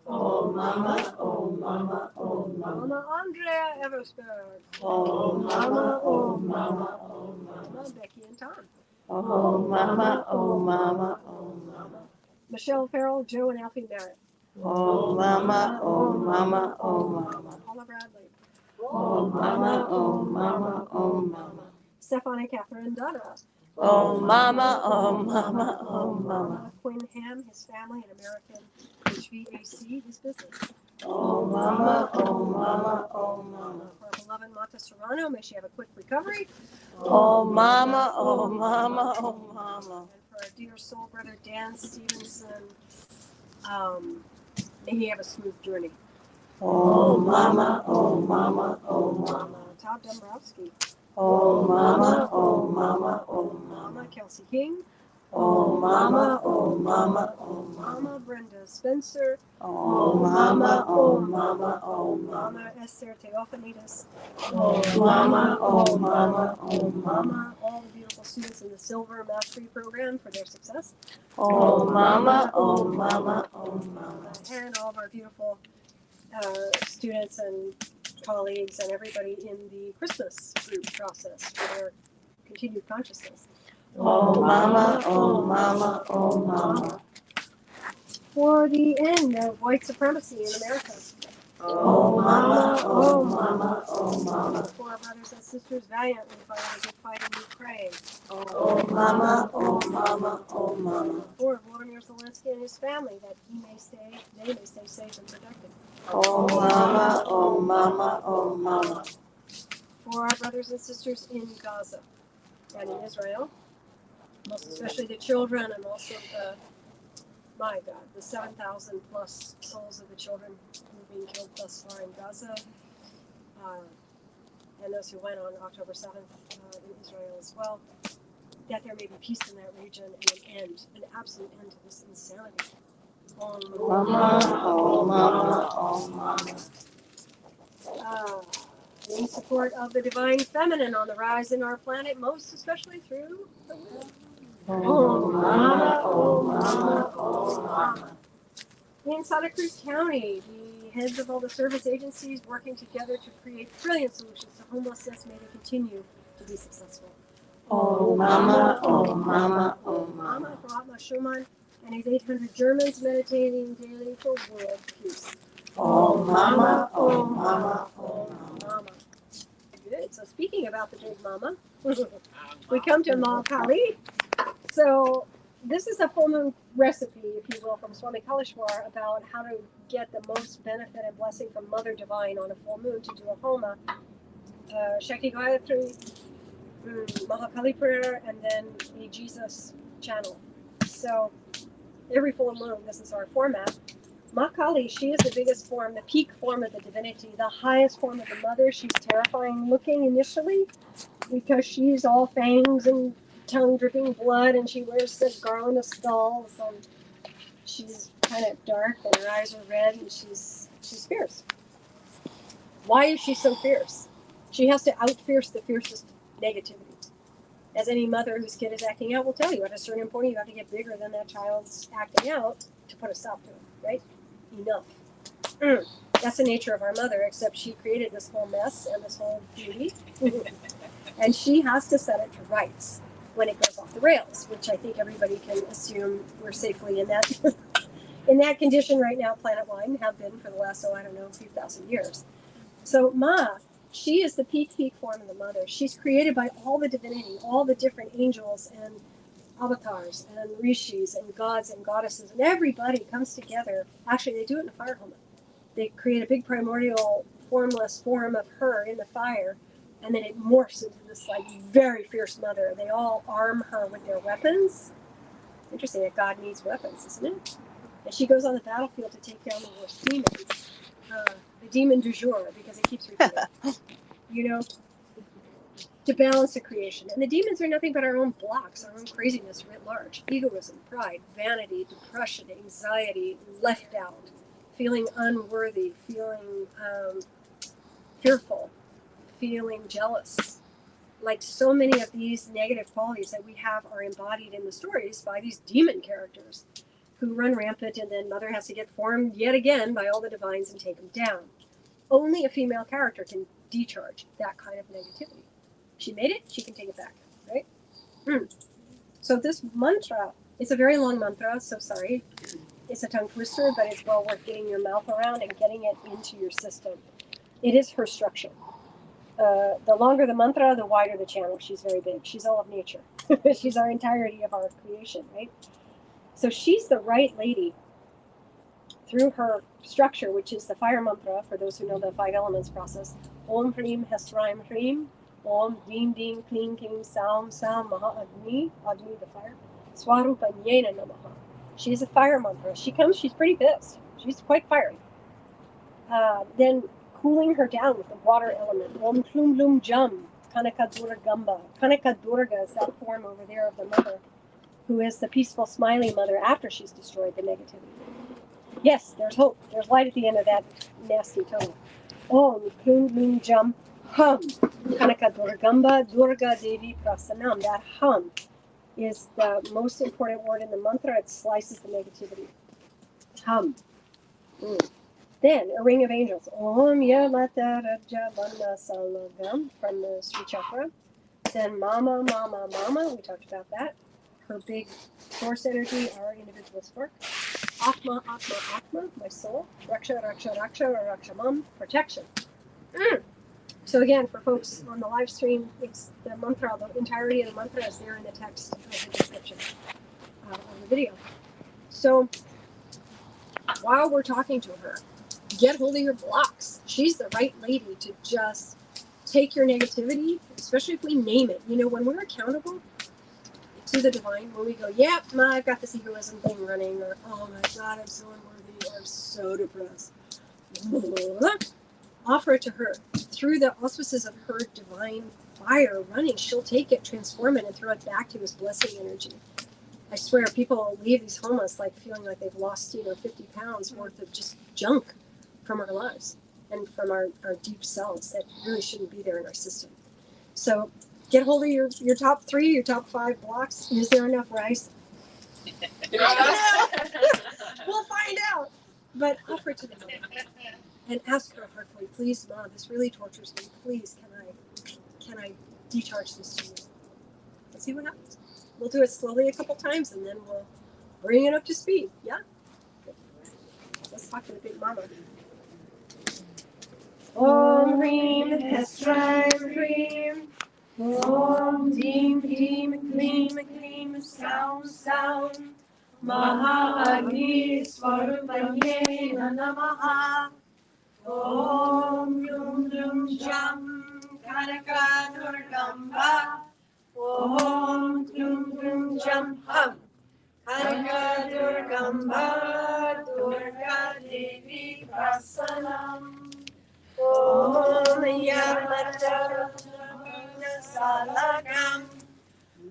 Oh Mama, oh Mama, oh Mama. Mama Andrea Eversberg. Oh Mama, oh Mama, oh Mama. Becky and Tom. Oh Mama, oh Mama, oh Mama. Michelle Farrell, Joe and Alfie Merritt. Oh Mama, oh Mama, oh Mama. Paula Bradley. Oh Mama, oh Mama, oh Mama. Stefan and Catherine Donna. Oh Mama, oh Mama, oh Mama. Quinn Ham, his family, and American HVAC, his business. Oh Mama, oh Mama, oh Mama. Our beloved Mata Serrano, may she have a quick recovery. Oh Mama, oh Mama, oh Mama. And for our dear soul brother Dan Stevenson, May he have a smooth journey. Oh mama, oh mama, oh mama. Todd Dombrowski. Oh mama, oh mama, oh mama. Mama Kelsey King. Oh mama, oh mama, oh mama. Mama Brenda Spencer. Oh mama, oh mama, oh mama. Mama Esther Theophanides. Oh mama, oh mama, oh mama. All the beautiful students in the Silver Mastery Program for their success. Oh mama, oh mama, oh mama. And all of our beautiful students and colleagues and everybody in the Christmas group process for their continued consciousness. Oh mama, oh mama, oh mama. For the end of white supremacy in America. Oh mama, oh mama, oh mama. For our brothers and sisters valiantly fighting the good fight in Ukraine. Oh mama, oh mama, oh mama. For Vladimir Zelensky and his family, that they may stay safe and productive. Oh mama, oh mama, oh mama. For our brothers and sisters in Gaza and in Israel, most especially the children and also the 7,000 plus souls of the children who are being killed thus far in Gaza, and those who went on October 7th in Israel as well, that there may be peace in that region and an absolute end to this insanity. Mama, oh mama, oh mama. In support of the divine feminine on the rise in our planet, most especially through the women. Oh mama, oh mama, oh mama. In Santa Cruz County, the heads of all the service agencies working together to create brilliant solutions to homelessness may they continue to be successful. Oh mama, oh mama, oh mama. Mama for Atma Schumann and his 800 Germans meditating daily for world peace. Oh mama, oh mama, oh mama. Good. So speaking about the big mama, we come to Mahakali. So this is a full moon recipe, if you will, from Swami Kaleshwar about how to get the most benefit and blessing from Mother Divine on a full moon to do a Homa, Shakti Gayatri, Mahakali prayer, and then a Jesus channel. So every full moon, this is our format. Mahakali, she is the biggest form, the peak form of the divinity, the highest form of the mother. She's terrifying looking initially because she's all fangs and tongue dripping blood, and she wears a garland of skulls, and she's kind of dark, and her eyes are red, and she's fierce. Why is she so fierce? She has to out-fierce the fiercest negativity. As any mother whose kid is acting out will tell you, at a certain point you have to get bigger than that child's acting out to put a stop to it, right? Enough. That's the nature of our mother, except she created this whole mess and this whole beauty. And she has to set it to rights when it goes off the rails, which I think everybody can assume we're safely in that in that condition right now, planet-wide, and have been for the last, a few thousand years. So Ma, she is the peak form of the mother. She's created by all the divinity, all the different angels and avatars and rishis and gods and goddesses, and everybody comes together. Actually, they do it in a fire homa. They create a big primordial formless form of her in the fire, and then it morphs into this very fierce mother. They all arm her with their weapons. Interesting that God needs weapons, isn't it? And she goes on the battlefield to take down the worst demons. The demon du jour, because it keeps repeating. To balance the creation. And the demons are nothing but our own blocks, our own craziness writ large. Egoism, pride, vanity, depression, anxiety, left out, feeling unworthy, feeling fearful, feeling jealous. Like so many of these negative qualities that we have are embodied in the stories by these demon characters who run rampant, and then Mother has to get formed yet again by all the divines and take them down. Only a female character can decharge that kind of negativity. She made it, she can take it back, right? So this mantra, it's a very long mantra, so sorry. It's a tongue twister, but it's well worth getting your mouth around and getting it into your system. It is her structure. The longer the mantra, the wider the channel. She's very big. She's all of nature. She's our entirety of our creation, right? So she's the right lady through her structure, which is the fire mantra, for those who know the 5 elements process. Om Hrim Hesraim Hrim. Om Ding Ding Kleem Kleem Saoum Saoum Mahakali, Agni the fire. Swarupanyena Namaha. She's a fire mantra. She's pretty pissed. She's quite fiery. Then cooling her down with the water element. Om Klum Lum Jum, Kanaka Durgamba. Kanaka Durga is that form over there of the mother, who is the peaceful, smiling mother after she's destroyed the negativity. Yes, there's hope. There's light at the end of that nasty tunnel. Om Klum Lum Jum Hum. Kanaka Durgamba Durga Devi Prasanam. That hum is the most important word in the mantra. It slices the negativity. Hum. Then a ring of angels. Om Yamata Raja Vanna Salagam from the Sri Chakra. Then Mama, Mama, Mama. We talked about that. Her big source energy, our individual spark. Atma, Atma, Atma, my soul. Raksha, Raksha, Raksha, or Rakshamam, protection. So again, for folks on the live stream, it's the mantra, the entirety of the mantra is there in the text of the description of the video. So while we're talking to her, get hold of your blocks. She's the right lady to just take your negativity, especially if we name it. You know, when we're accountable to the divine, when we go, yep, I've got this egoism thing running, or oh my God, I'm so unworthy, or I'm so depressed. Offer it to her. Through the auspices of her divine fire running, she'll take it, transform it, and throw it back to his blessing energy. I swear, people leave these homas like feeling like they've lost, 50 pounds worth of just junk from our lives and from our deep selves that really shouldn't be there in our system. So get hold of your top 3, your top 5 blocks. Is there enough rice? We'll find out. But offer it to the mother and ask her heartfully, please, Mom, this really tortures me. Please, can I decharge this to you? Let's see what happens. We'll do it slowly a couple times, and then we'll bring it up to speed. Yeah? Let's talk to the big mama. Om Reem Hesram Reem. Om Deem Deem Kleem Kleem Saoum Saoum. Mahakali Swarupanye Namaha. Om Lum Lum Jam Kanaka Durgamba. Om Klum Klum Jam Hum. Kanaka Durgamba Durga Devi Prasanam. Om Yamata Salagam.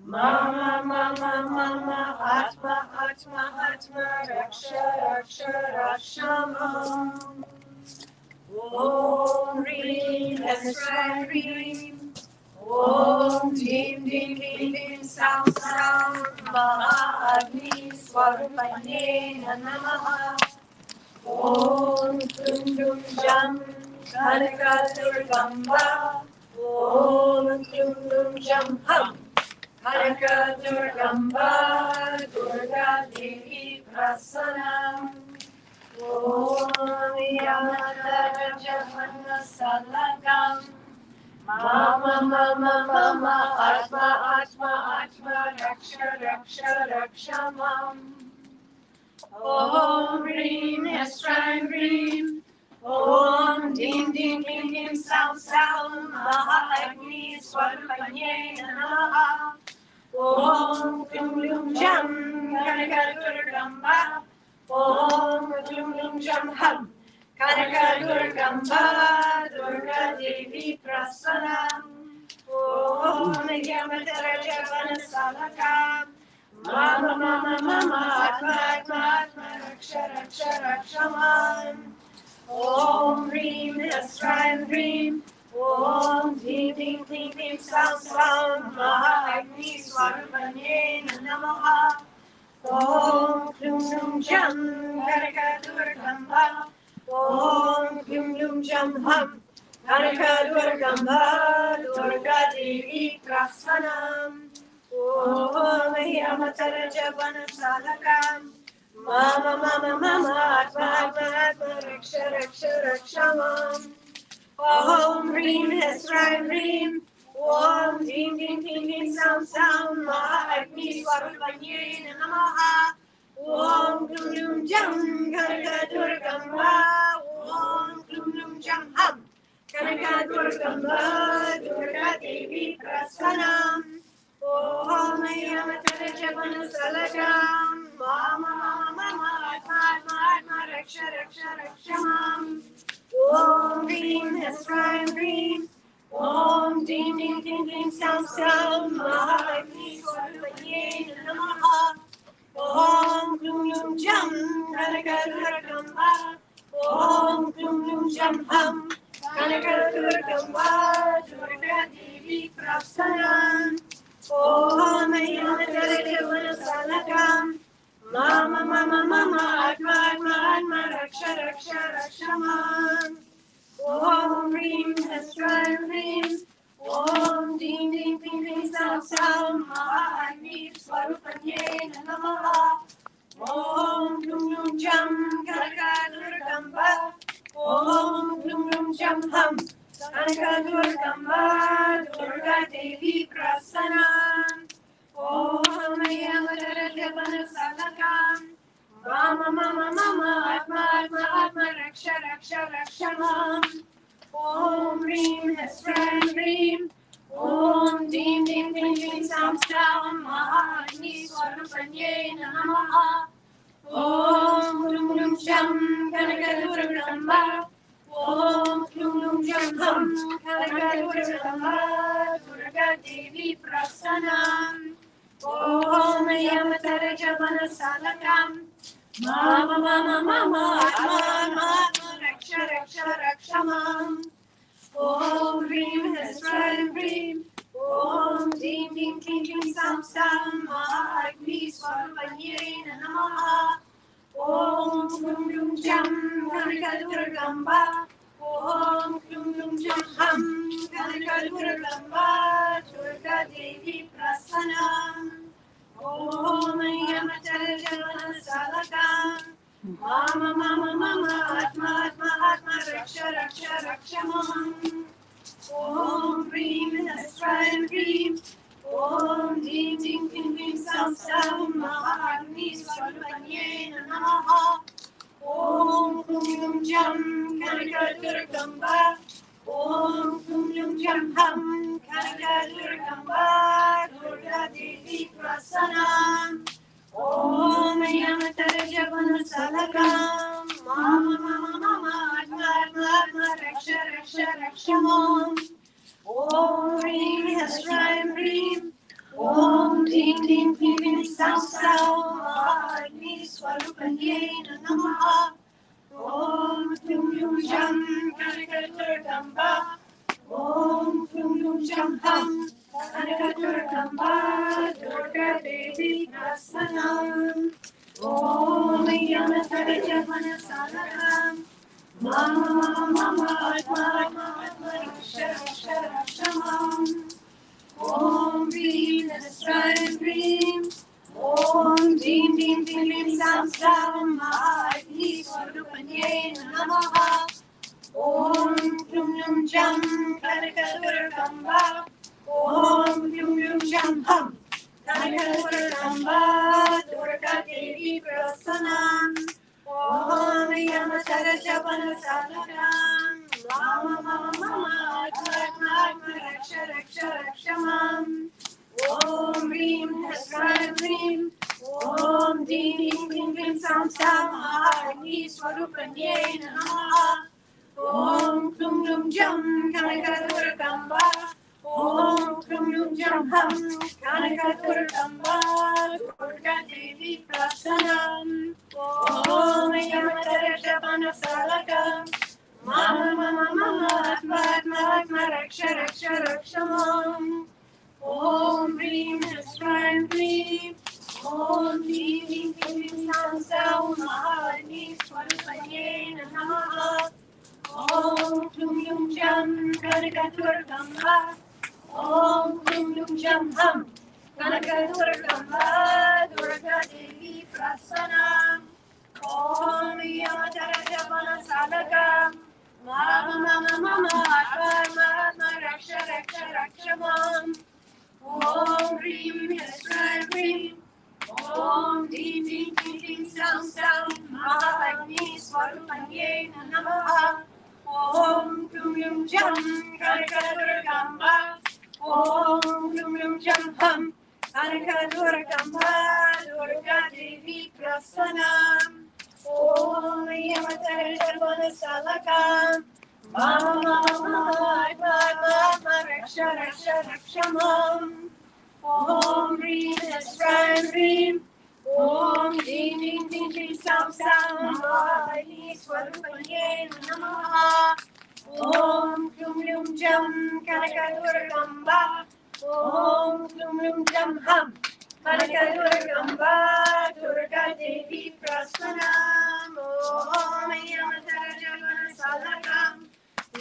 Mama, Mama, Mama, Atma, Atma, Atma, Raksha, Raksha, Rakshamam. Om Reem Hesram Reem. Om Deem Deem Deem Saoum Saoum. Mahakali Swarupanye Namaha. Om Klum Klum Jam Kanaka Durgamba. Om Klum Klum Jam Hum. Kanaka Durgamba Durga Devi Prasanam. Om Yamata Rajavanna Salagam. Mama, Mama, Mama, Atma, Atma, Atma, Raksha, Raksha, Rakshamam. Om Reem Hesram Reem. Om Deem Deem Deem Deem Saoum Saoum. Mahakali Swarupanye Namaha. Om Klum Klum Jam Kanaka Durgamba. Om Klum Klum Jam Hum. Kanaka Durgamba Durga Devi Prasanam. Om Yamata Rajavanna Salakam. Mama, Mama, Mama, Atma, Atma, Atma, Raksha, Raksha, Rakshamam. Om Reem Hesram Reem. Om Deem Deem Deem Deem Saoum Saoum. Mahakali Swarupanye Namaha. Om Klum Klum Jam Kanaka Durgamba. Om Klum Klum Jam Hum. Kanaka Durgamba Durga Devi Prasanam. Om Yamata Rajavanna Salakam. Mama, Mama, Mama, Atma, Atma, Atma, Raksha, Raksha, Rakshamam. Om Reem Hesram Reem. Om Deem Deem Deem Deem Saoum Saoum. Mahakali Swarupanye Namaha. Om Klum Klum Jam Kanaka Durgamba. Om Klum Klum Jam Hum. Kanaka Durgamba Durga Devi Prasanam. Om Yamata Rajavanna Salagam. Mama, Mama, Mama, Atma, Atma, Atma, Rakshamaksham. Om Hrim Hesraim Hrim. Om Dim Dim Dim Dim Sam Sam Mahakali Swarupanye Namaha. Om Klum Lum Jam Kanakadurakamba. Om Klum Lum Jam Ham Kanakadurakamba. Durga Devi Prasanam. Om Ayanakarakavanasalatam. Mama Mama Mama Atma Atma Atma Raksha Raksha Rakshamam. Om Hrim Hesraim Hrim. Om Dim Dim Dim Dim Sam Sam Mahakali Swarupanye Namaha. Om Klum Lum Jam Kanakadurakamba. Om Klum Lum Jam Ham Kanakadurakamba. Durga Devi Prasanam. Om Ayanakarakavanasalatam. Mama Mama Mama Atma Atma Atma Raksha Raksha Rakshamam. Om Hrim Hesraim Hrim. Om Dim Dim Dim Dim Sam Sam Mahakali Swarupanye Namaha. Om Klum Lum Jam Kanakadurakamba. Om Klum Lum Jam Ham Kanakadurakamba. Durga Devi Prasanam. Om Ayanakarakavanasalatam. Mama Mama Mama Atma Atma Atma Raksha Raksha Rakshamam. Om Hrim Hesraim Hrim. Om Dim Dim Dim Dim Sam Sam Mahakali Swarupanye Namaha. Om Klum Lum Jam Kanakadurakamba. Om Klum Lum Jam Ham Kanakadurakamba. Durga Devi Prasanam. Om Ayanakarakavanasalatam. Mama Mama Mama Atma Atma Atma Raksha Raksha Rakshamam. Om Hrim Hesraim Hrim. Om Dim Dim Dim Dim Sam Sam Mahakali Swarupanye Namaha. Om Klum Lum Jam Kanakadurakamba. Om Klum Lum Jam Ham Kanakadurakamba. Durga Devi Prasanam. Om Ayanakarakavanasalatam. Mama Mama Mama Atma Atma Atma Raksha Raksha Rakshamam. Om Hrim Hesraim Hrim. Om Dim Dim Dim Dim Sam Sam Mahakali Swarupanye Namaha. Om Klum Lum Jam Kanakadurakamba. Om Klum Lum Jam Ham Kanakadurakamba. Durga Devi Prasanam. Om Ayanakarakavanasalatam. Mama Mama Mama Atma Atma Atma Raksha Raksha Rakshamam. Om Hrim Hesraim Hrim. Om Dim Dim Dim Dim Sam Sam Mahakali Swarupanye Namaha. Om Klum Lum Jam Kanakadurakamba. Om Klum Lum Jam Ham Kanakadurakamba. Durga Devi Prasanam. Om Ayanakarakavanasalatam. Mama Mama Mama Atma Atma Atma Raksha Raksha Rakshamam. Om Hrim Hesraim Hrim. Om Dim Dim Dim Dim Sam Sam Mahakali Swarupanye Namaha. Om Klum Lum Jam Kanakadurakamba. Om Klum Lum Jam Ham Kanakadurakamba. Durga Devi Prasanam. Om Ayanakarakavanasalatam. Mama Mama Mama Atma Atma Atma Raksha Raksha Rakshamam. Om Hrim Hesraim Hrim. Om Dim Dim Dim Dim Sam Sam Mahakali Swarupanye Namaha. Om Klum Lum Jam Kanakadurakamba. Om Klum Lum Jam Ham Kanakadurakamba. Durga Devi Prasanam. Om Ayanakarakavanasalatam. Mama Mama Mama Atma Atma Atma Raksha Raksha Rakshamam. Om Hrim Hesraim Hrim. Om Dim Dim Dim Dim Sam Sam Mahakali Swarupanye Namaha. Om Klum Lum Jam Kanakadurakamba. Om Klum Lum Jam Ham Kanakadurakamba. Durga Devi Prasanam. Om Yamatarajamanasalakan. Mama Raksha Raksha Rakshamam. Om Reem Esraim Reem. Om Ding Ding Ding Ding Sam Sam Mahali Swarupanye Namaha. Om Klum Lum Jam Kanakadurgamba. Om Klum Lum Jam Ham. Kanakadurgamba Durga Devi Prasanam. Om Yamatarajamanasalakan.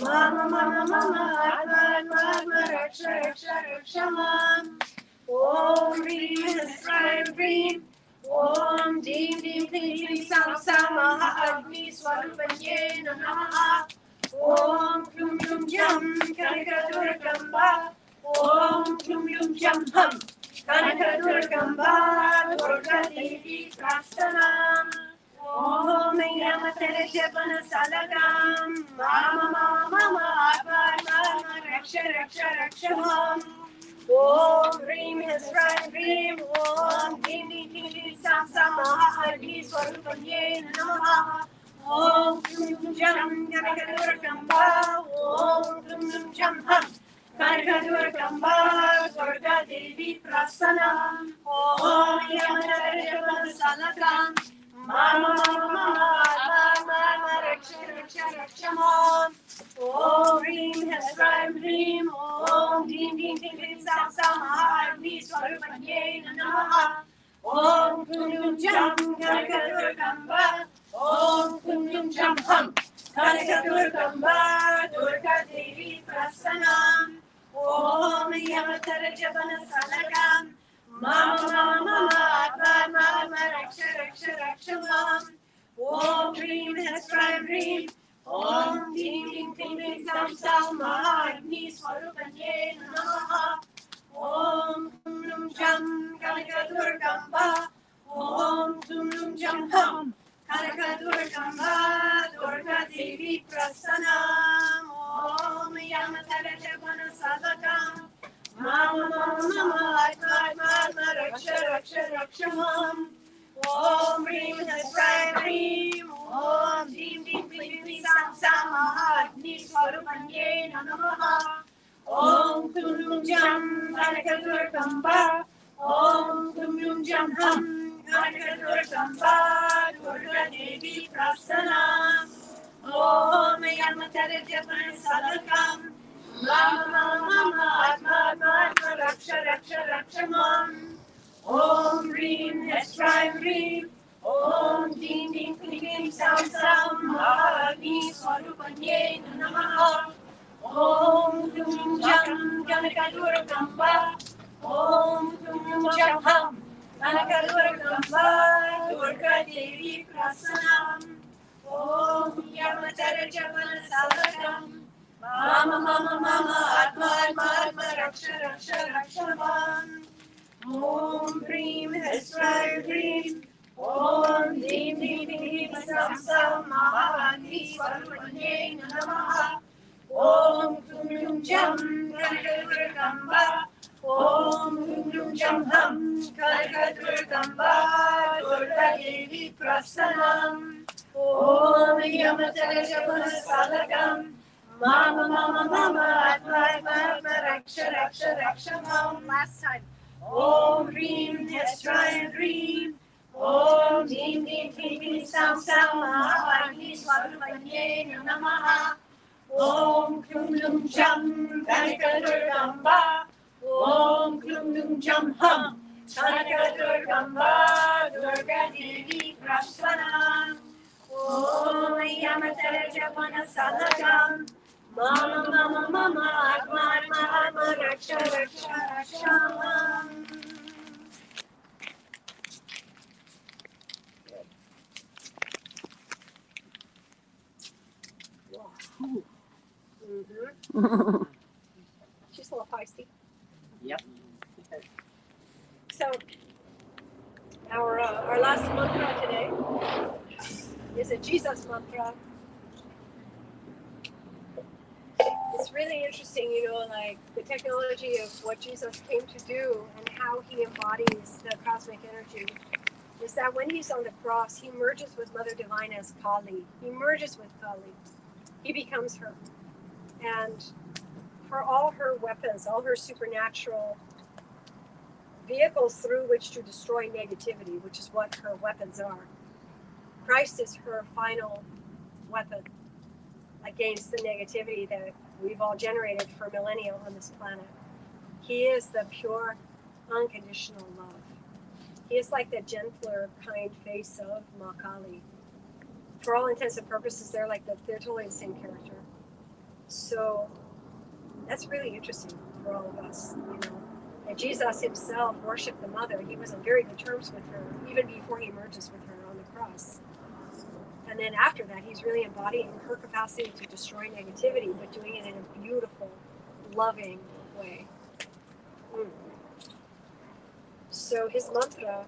Mama Raksha Raksha Rakshamam. Om Reem Esraim Reem. Om Ding Ding Ding Ding Sam Sam Mahagni Swarupanye Namaha. Om Klum Lum Jam Kanakadurgamba. Om Klum Lum Jam Ham. Kanakadurgamba Durga Devi Prasanam. Om Yamatarajamanasalakan. Mama Raksha Raksha Rakshamam. Om Reem Esraim Reem. Om Ding Ding Ding Ding Sam Sam Mahagni Swarupanye Namaha. Om Klum Lum Jam Kanakadurgamba. Om Klum Lum Jam Ham. Kanakadurgamba Durga Devi Prasanam. Om Yamatarajamanasalakan. Mama Raksha Raksha Rakshamam. Om Reem Esraim Reem. Om Ding Ding Ding Ding Sam Sam Mahagni Swarupanye Namaha. Om Klum Lum Jam Kanakadurgamba. Om Klum Lum Jam Ham. Kanakadurgamba Durga Devi Prasanam. Om Yamatarajamanasalakan. Mama Raksha Raksha Rakshamam. Om Reem Esraim Reem. Om Ding Ding Ding Ding Sam Sam Mahagni Swarupanye Namaha. Om Klum Lum Jam Kanakadurgamba. Om Klum Lum Jam Ham. Kanakadurgamba Durga Devi Prasanam. Om Yamatarajamanasalakan. Mama Raksha Raksha Rakshamam. Om Reem Esraim Reem. Om Ding Ding Ding Ding Sam Sam Mahagni Swarupanye Namaha. Om Klum Lum Jam Kanakadurgamba. Om Klum Lum Jam Ham. Kanakadurgamba Durga Devi Prasanam. Om Yamatarajamanasalakan. Mama Raksha Raksha Rakshamam. Om Reem Esraim Reem. Om Ding Ding Ding Ding Sam Sam Mahagni Swarupanye Namaha. Om Klum Lum Jam Kanakadurgamba. Om Klum Lum Jam Ham. Kanakadurgamba Durga Devi Prasanam. Om Yamatarajamanasalakan. Mama Raksha Raksha Rakshamam. Om Reem Esraim Reem. Om Ding Ding Ding Ding Sam Sam Mahagni Swarupanye Namaha. Om Klum Lum Jam Kanakadurgamba. Om Klum Lum Jam Ham. Kanakadurgamba Durga Devi Prasanam. Om Yamatarajamanasalakan. Mama Raksha Raksha Rakshamam. Last time. Om Reem Esraim Reem. Om Ding Ding Ding Ding Sam Sam Mahagni Swarupanye Namaha. Om Klum Lum Jam Kanakadurgamba. Om Klum Lum Jam Ham. Kanakadurgamba Durga Devi Prasanam. Om Yamatarajamanasalakan. Mama Raksha Raksha Rakshamam. She's a little feisty. Yep. So our last mantra today is a Jesus mantra. It's really interesting, like the technology of what Jesus came to do and how he embodies the cosmic energy. is that when he's on the cross, he merges with Mother Divine as Kali. He merges with Kali. He becomes her. And for all her weapons, all her supernatural vehicles through which to destroy negativity, which is what her weapons are, Christ is her final weapon against the negativity that we've all generated for millennia on this planet. He is the pure, unconditional love. He is like the gentler, kind face of Mahakali. For all intents and purposes, they're totally the same character. So that's really interesting for all of us, you know. And Jesus himself worshipped the mother. He was on very good terms with her, even before he merges with her on the cross. And then after that, he's really embodying her capacity to destroy negativity, but doing it in a beautiful, loving way. So his mantra,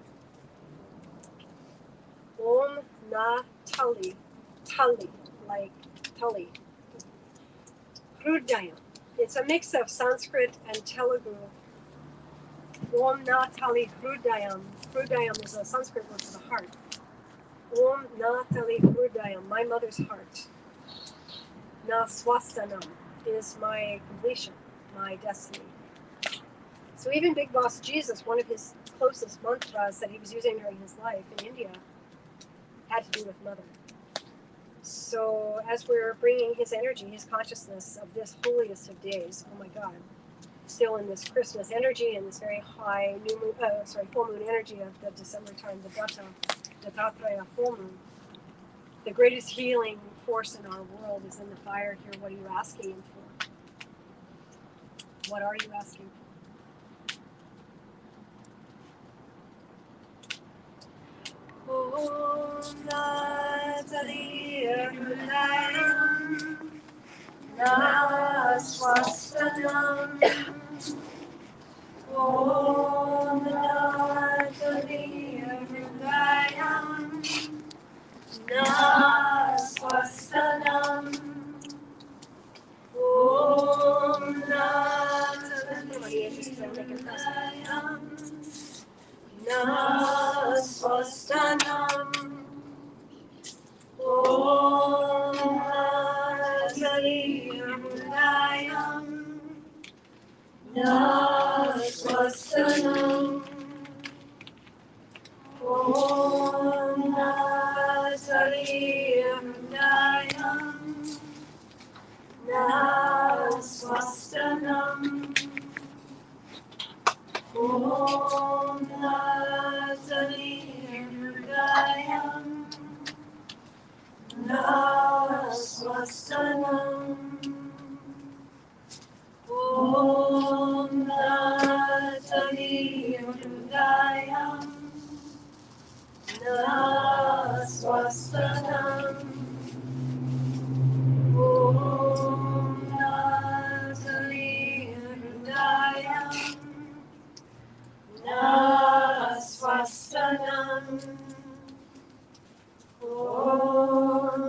Om Na Tali, Tali, like Tali, Hrudayam. It's a mix of Sanskrit and Telugu. Om Na Tali Hrudayam. Hrudayam is a Sanskrit word for the heart. Om Na Tali Hrudayam, my mother's heart. Na Swastanam is my completion, my destiny. So even Big Boss Jesus, one of his closest mantras that he was using during his life in India, had to do with mother. So as we're bringing his energy, his consciousness of this holiest of days, oh my God, still in this Christmas energy and this very high full moon energy of the December time, the Datta, Dattatreya full moon. The greatest healing force in our world is in the fire here. What are you asking him for? What are you asking for? Om Na Swastanam. Om Na Swastanam. Om Na Swastanam. Om Na Swastanam. Om Na Swastanam. Om Na Swastanam. Om Natali Hridayam. Na Swastanam. Om Natali Hridayam. Na Swastanam. Om Natali Hridayam. Na Swastanam. Om Natali Hridayam. Na Swastanam. Om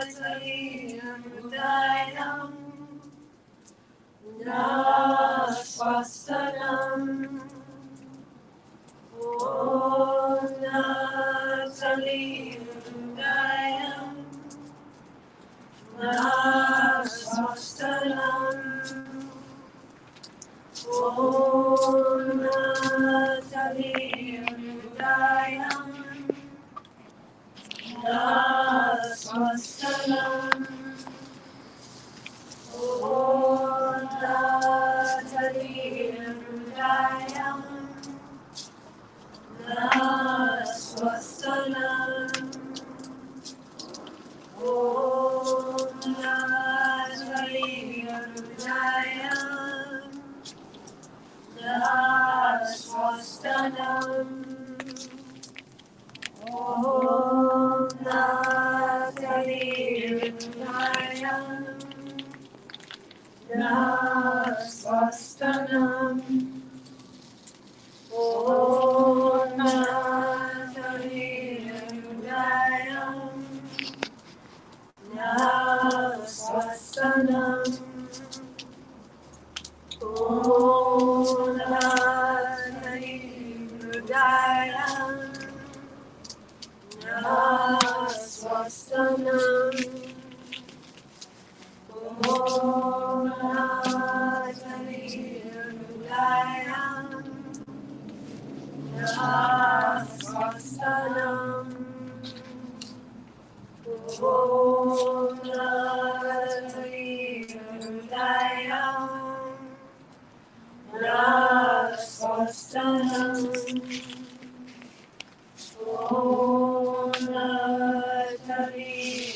Natali Hridayam. Na Swastanam. Om Natali Hridayam. Na Swastanam. Om Natali Hridayam. Na Swastanam. Om Natali Hridayam. Na Swastanam. Om Natali Hridayam. Na Swastanam. Om Natali Hridayam. Swastanam. Om Natali Hridayam. Swastanam. Om Natali Hridayam. Swastanam. Om Natali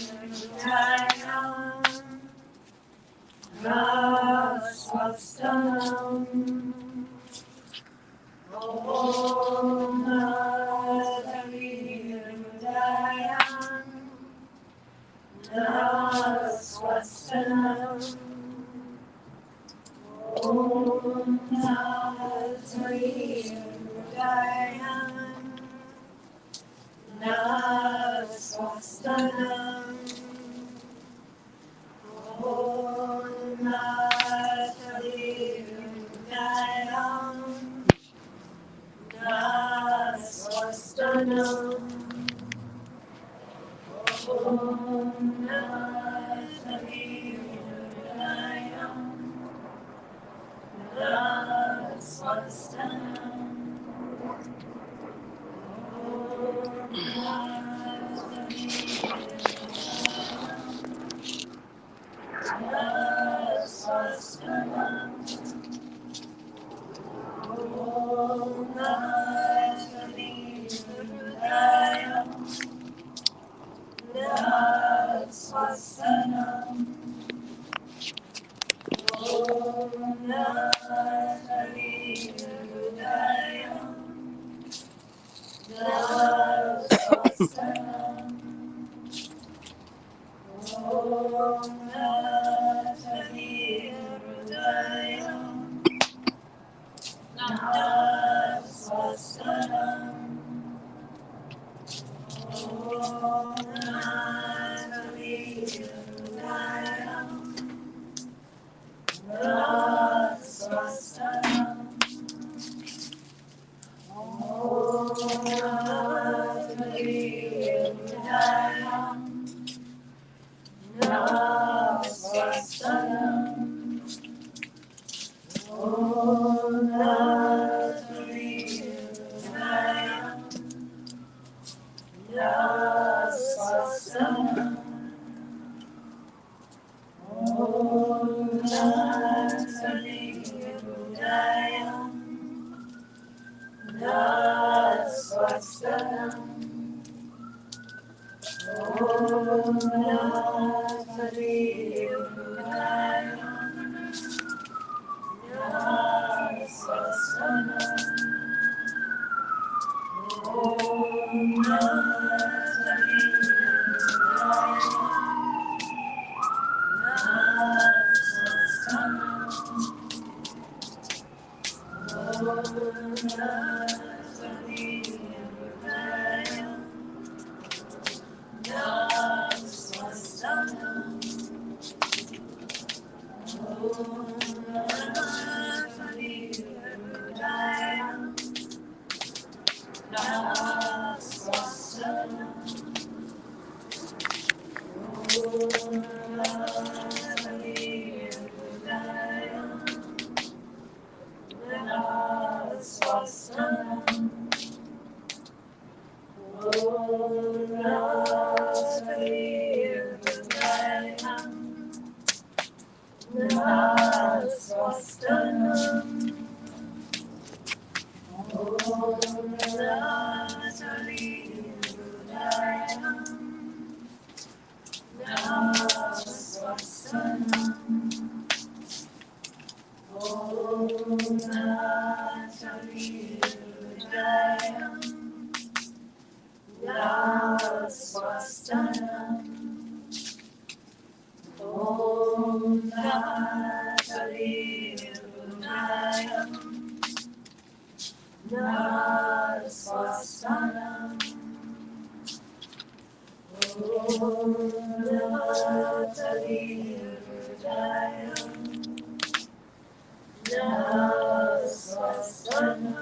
Hridayam. Swastanam. Om Natali Hridayam. Swastanam. Om Natali Hridayam. Swastanam. Om Natali Hridayam. Swastanam. Om Natali Hridayam. Swastanam.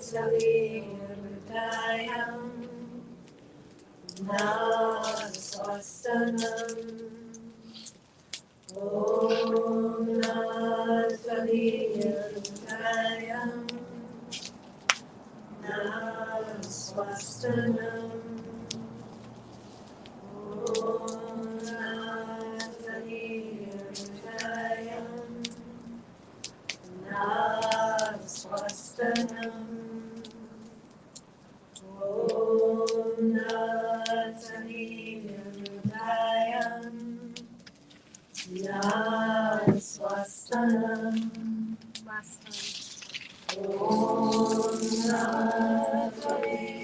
Hridayam Naswastanam Om Hridayam Naswastanam Om Hridayam Naswastanam Om Hridayam Naswastanam. Last time. Om Hridayam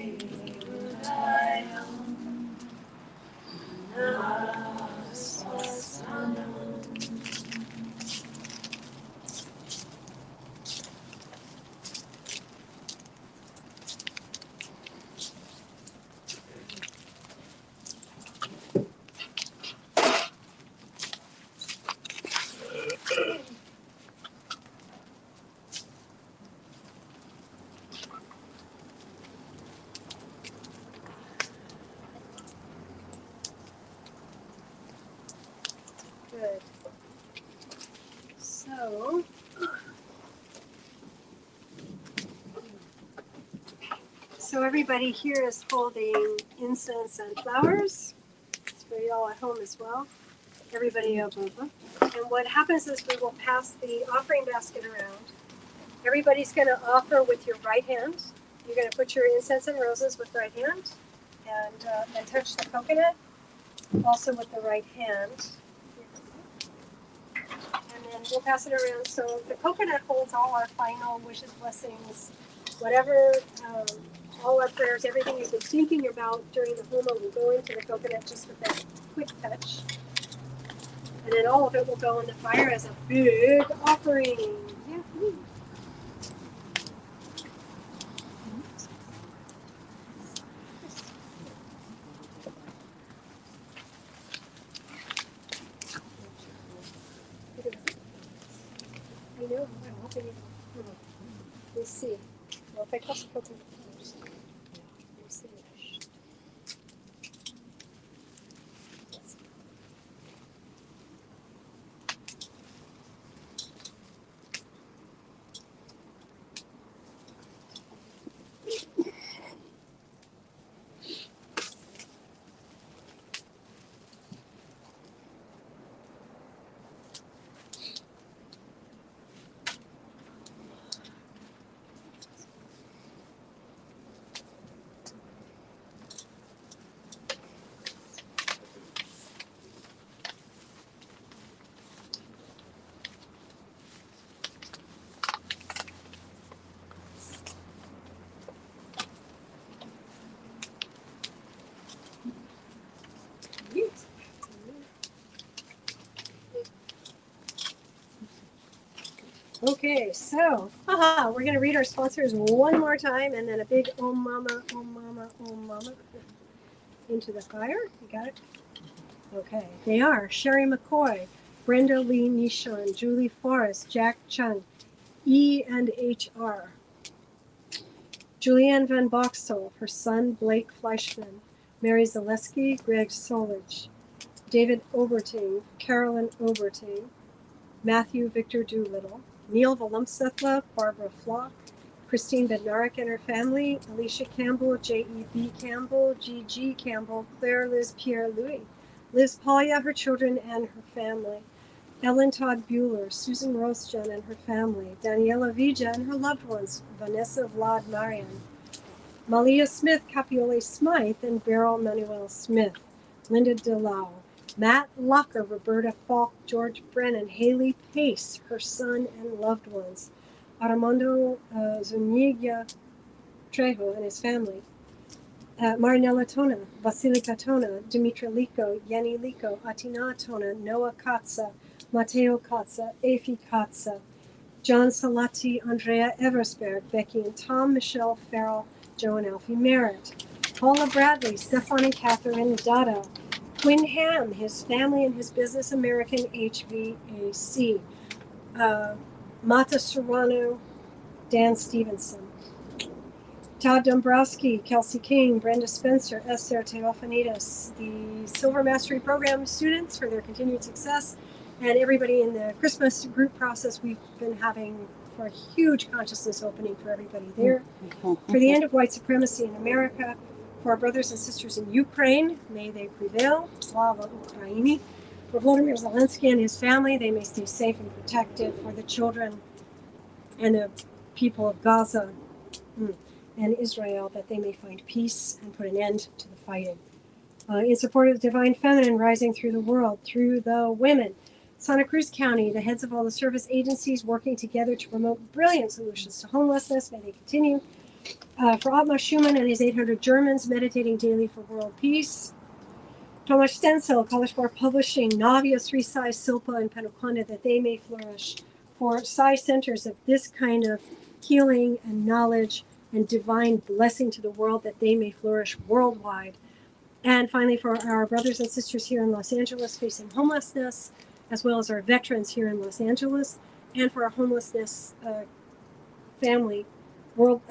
Naswastanam. Good. So everybody here is holding incense and flowers. It's for y'all at home as well. Everybody up. And what happens is we will pass the offering basket around. Everybody's going to offer with your right hand. You're going to put your incense and roses with right hand and touch the coconut also with the right hand. And then we'll pass it around. So the coconut holds all our final wishes, blessings, whatever, all our prayers, everything you've been thinking about during the Homa will go into the coconut just with that quick touch. And then all of it will go in the fire as a big offering. Yahoo! I know, I'm hoping you know. We'll see. Well, if I toss the coconut first, we'll see. Okay, so we're going to read our sponsors one more time and then a big Om Mama, Om Mama, Om Mama into the fire. You got it? Okay, they are Sherry McCoy, Brenda Lee Nishon, Julie Forrest, Jack Chung, E&HR, Julianne Van Boxel, her son Blake Fleischman, Mary Zaleski, Greg Solich, David Oberting, Carolyn Oberting, Matthew Victor Doolittle, Neil Volumsetla, Barbara Flock, Christine Bednarik and her family, Alicia Campbell, J.E.B. Campbell, G.G. Campbell, Claire Liz Pierre Louis, Liz Polya, her children and her family, Ellen Todd Bueller, Susan Rosjan and her family, Daniela Vija and her loved ones, Vanessa Vlad Marian, Malia Smith, Capiole Smythe, and Beryl Manuel Smith, Linda DeLau, Matt Locker, Roberta Falk, George Brennan, Haley Pace, her son and loved ones, Armando Zuniga Trejo and his family, Marinella Tona, Vasilika Tona, Dimitra Liko, Yenny Liko, Atina Tona, Noah Katza, Matteo Katza, Afi Katza, John Salati, Andrea Eversberg, Becky and Tom, Michelle Farrell, Joe and Alfie Merritt, Paula Bradley, Stefan and Catherine Datta, Quinn Ham, his family and his business, American HVAC, Mata Serrano, Dan Stevenson. Todd Dombrowski, Kelsey King, Brenda Spencer, Esther Teofanides, the Silver Mastery Program students for their continued success, and everybody in the Christmas group process we've been having for a huge consciousness opening for everybody there. For the end of white supremacy in America, for our brothers and sisters in Ukraine, may they prevail. Slava Ukraini. For Volodymyr Zelensky and his family, they may stay safe and protected. For the children and the people of Gaza and Israel, that they may find peace and put an end to the fighting. In support of the divine feminine rising through the world, through the women. Santa Cruz County, the heads of all the service agencies working together to promote brilliant solutions to homelessness, may they continue. For Ottmar Schumann and his 800 Germans meditating daily for world peace. Tomasz Stencil, Kaleshwar Publishing, Navia, Sri Sai, Silpa, and Penukonda, that they may flourish. For Sai centers of this kind of healing and knowledge and divine blessing to the world, that they may flourish worldwide. And finally, for our brothers and sisters here in Los Angeles facing homelessness, as well as our veterans here in Los Angeles, and for our homelessness family world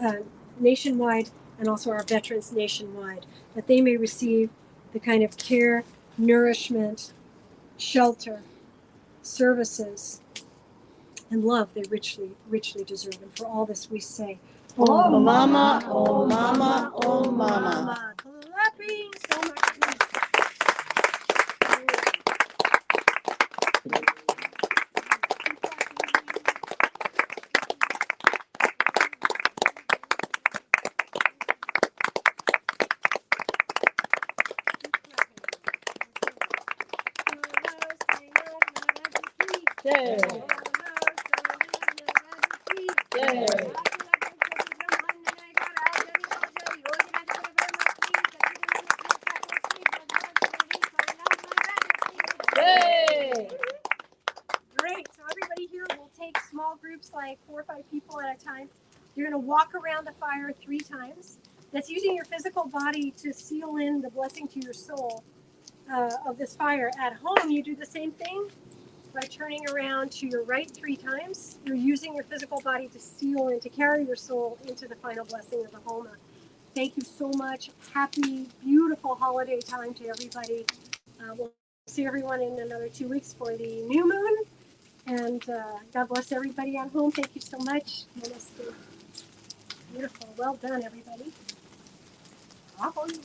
nationwide, and also our veterans nationwide, that they may receive the kind of care, nourishment, shelter, services, and love they richly, richly deserve. And for all this we say, Oh mama, oh mama, oh mama. Clapping so much. Yay. Yay. Yay. Great. So everybody here will take small groups, like 4 or 5 people at a time. You're going to walk around the fire 3 times. That's using your physical body to seal in the blessing to your soul of this fire. At home, you do the same thing by turning around to your right 3 times. You're using your physical body to seal and to carry your soul into the final blessing of the Homa. Thank you so much. Happy, beautiful holiday time to everybody. We'll see everyone in another 2 weeks for the new moon. And God bless everybody at home. Thank you so much. Namaste. Beautiful. Well done, everybody. Off on you.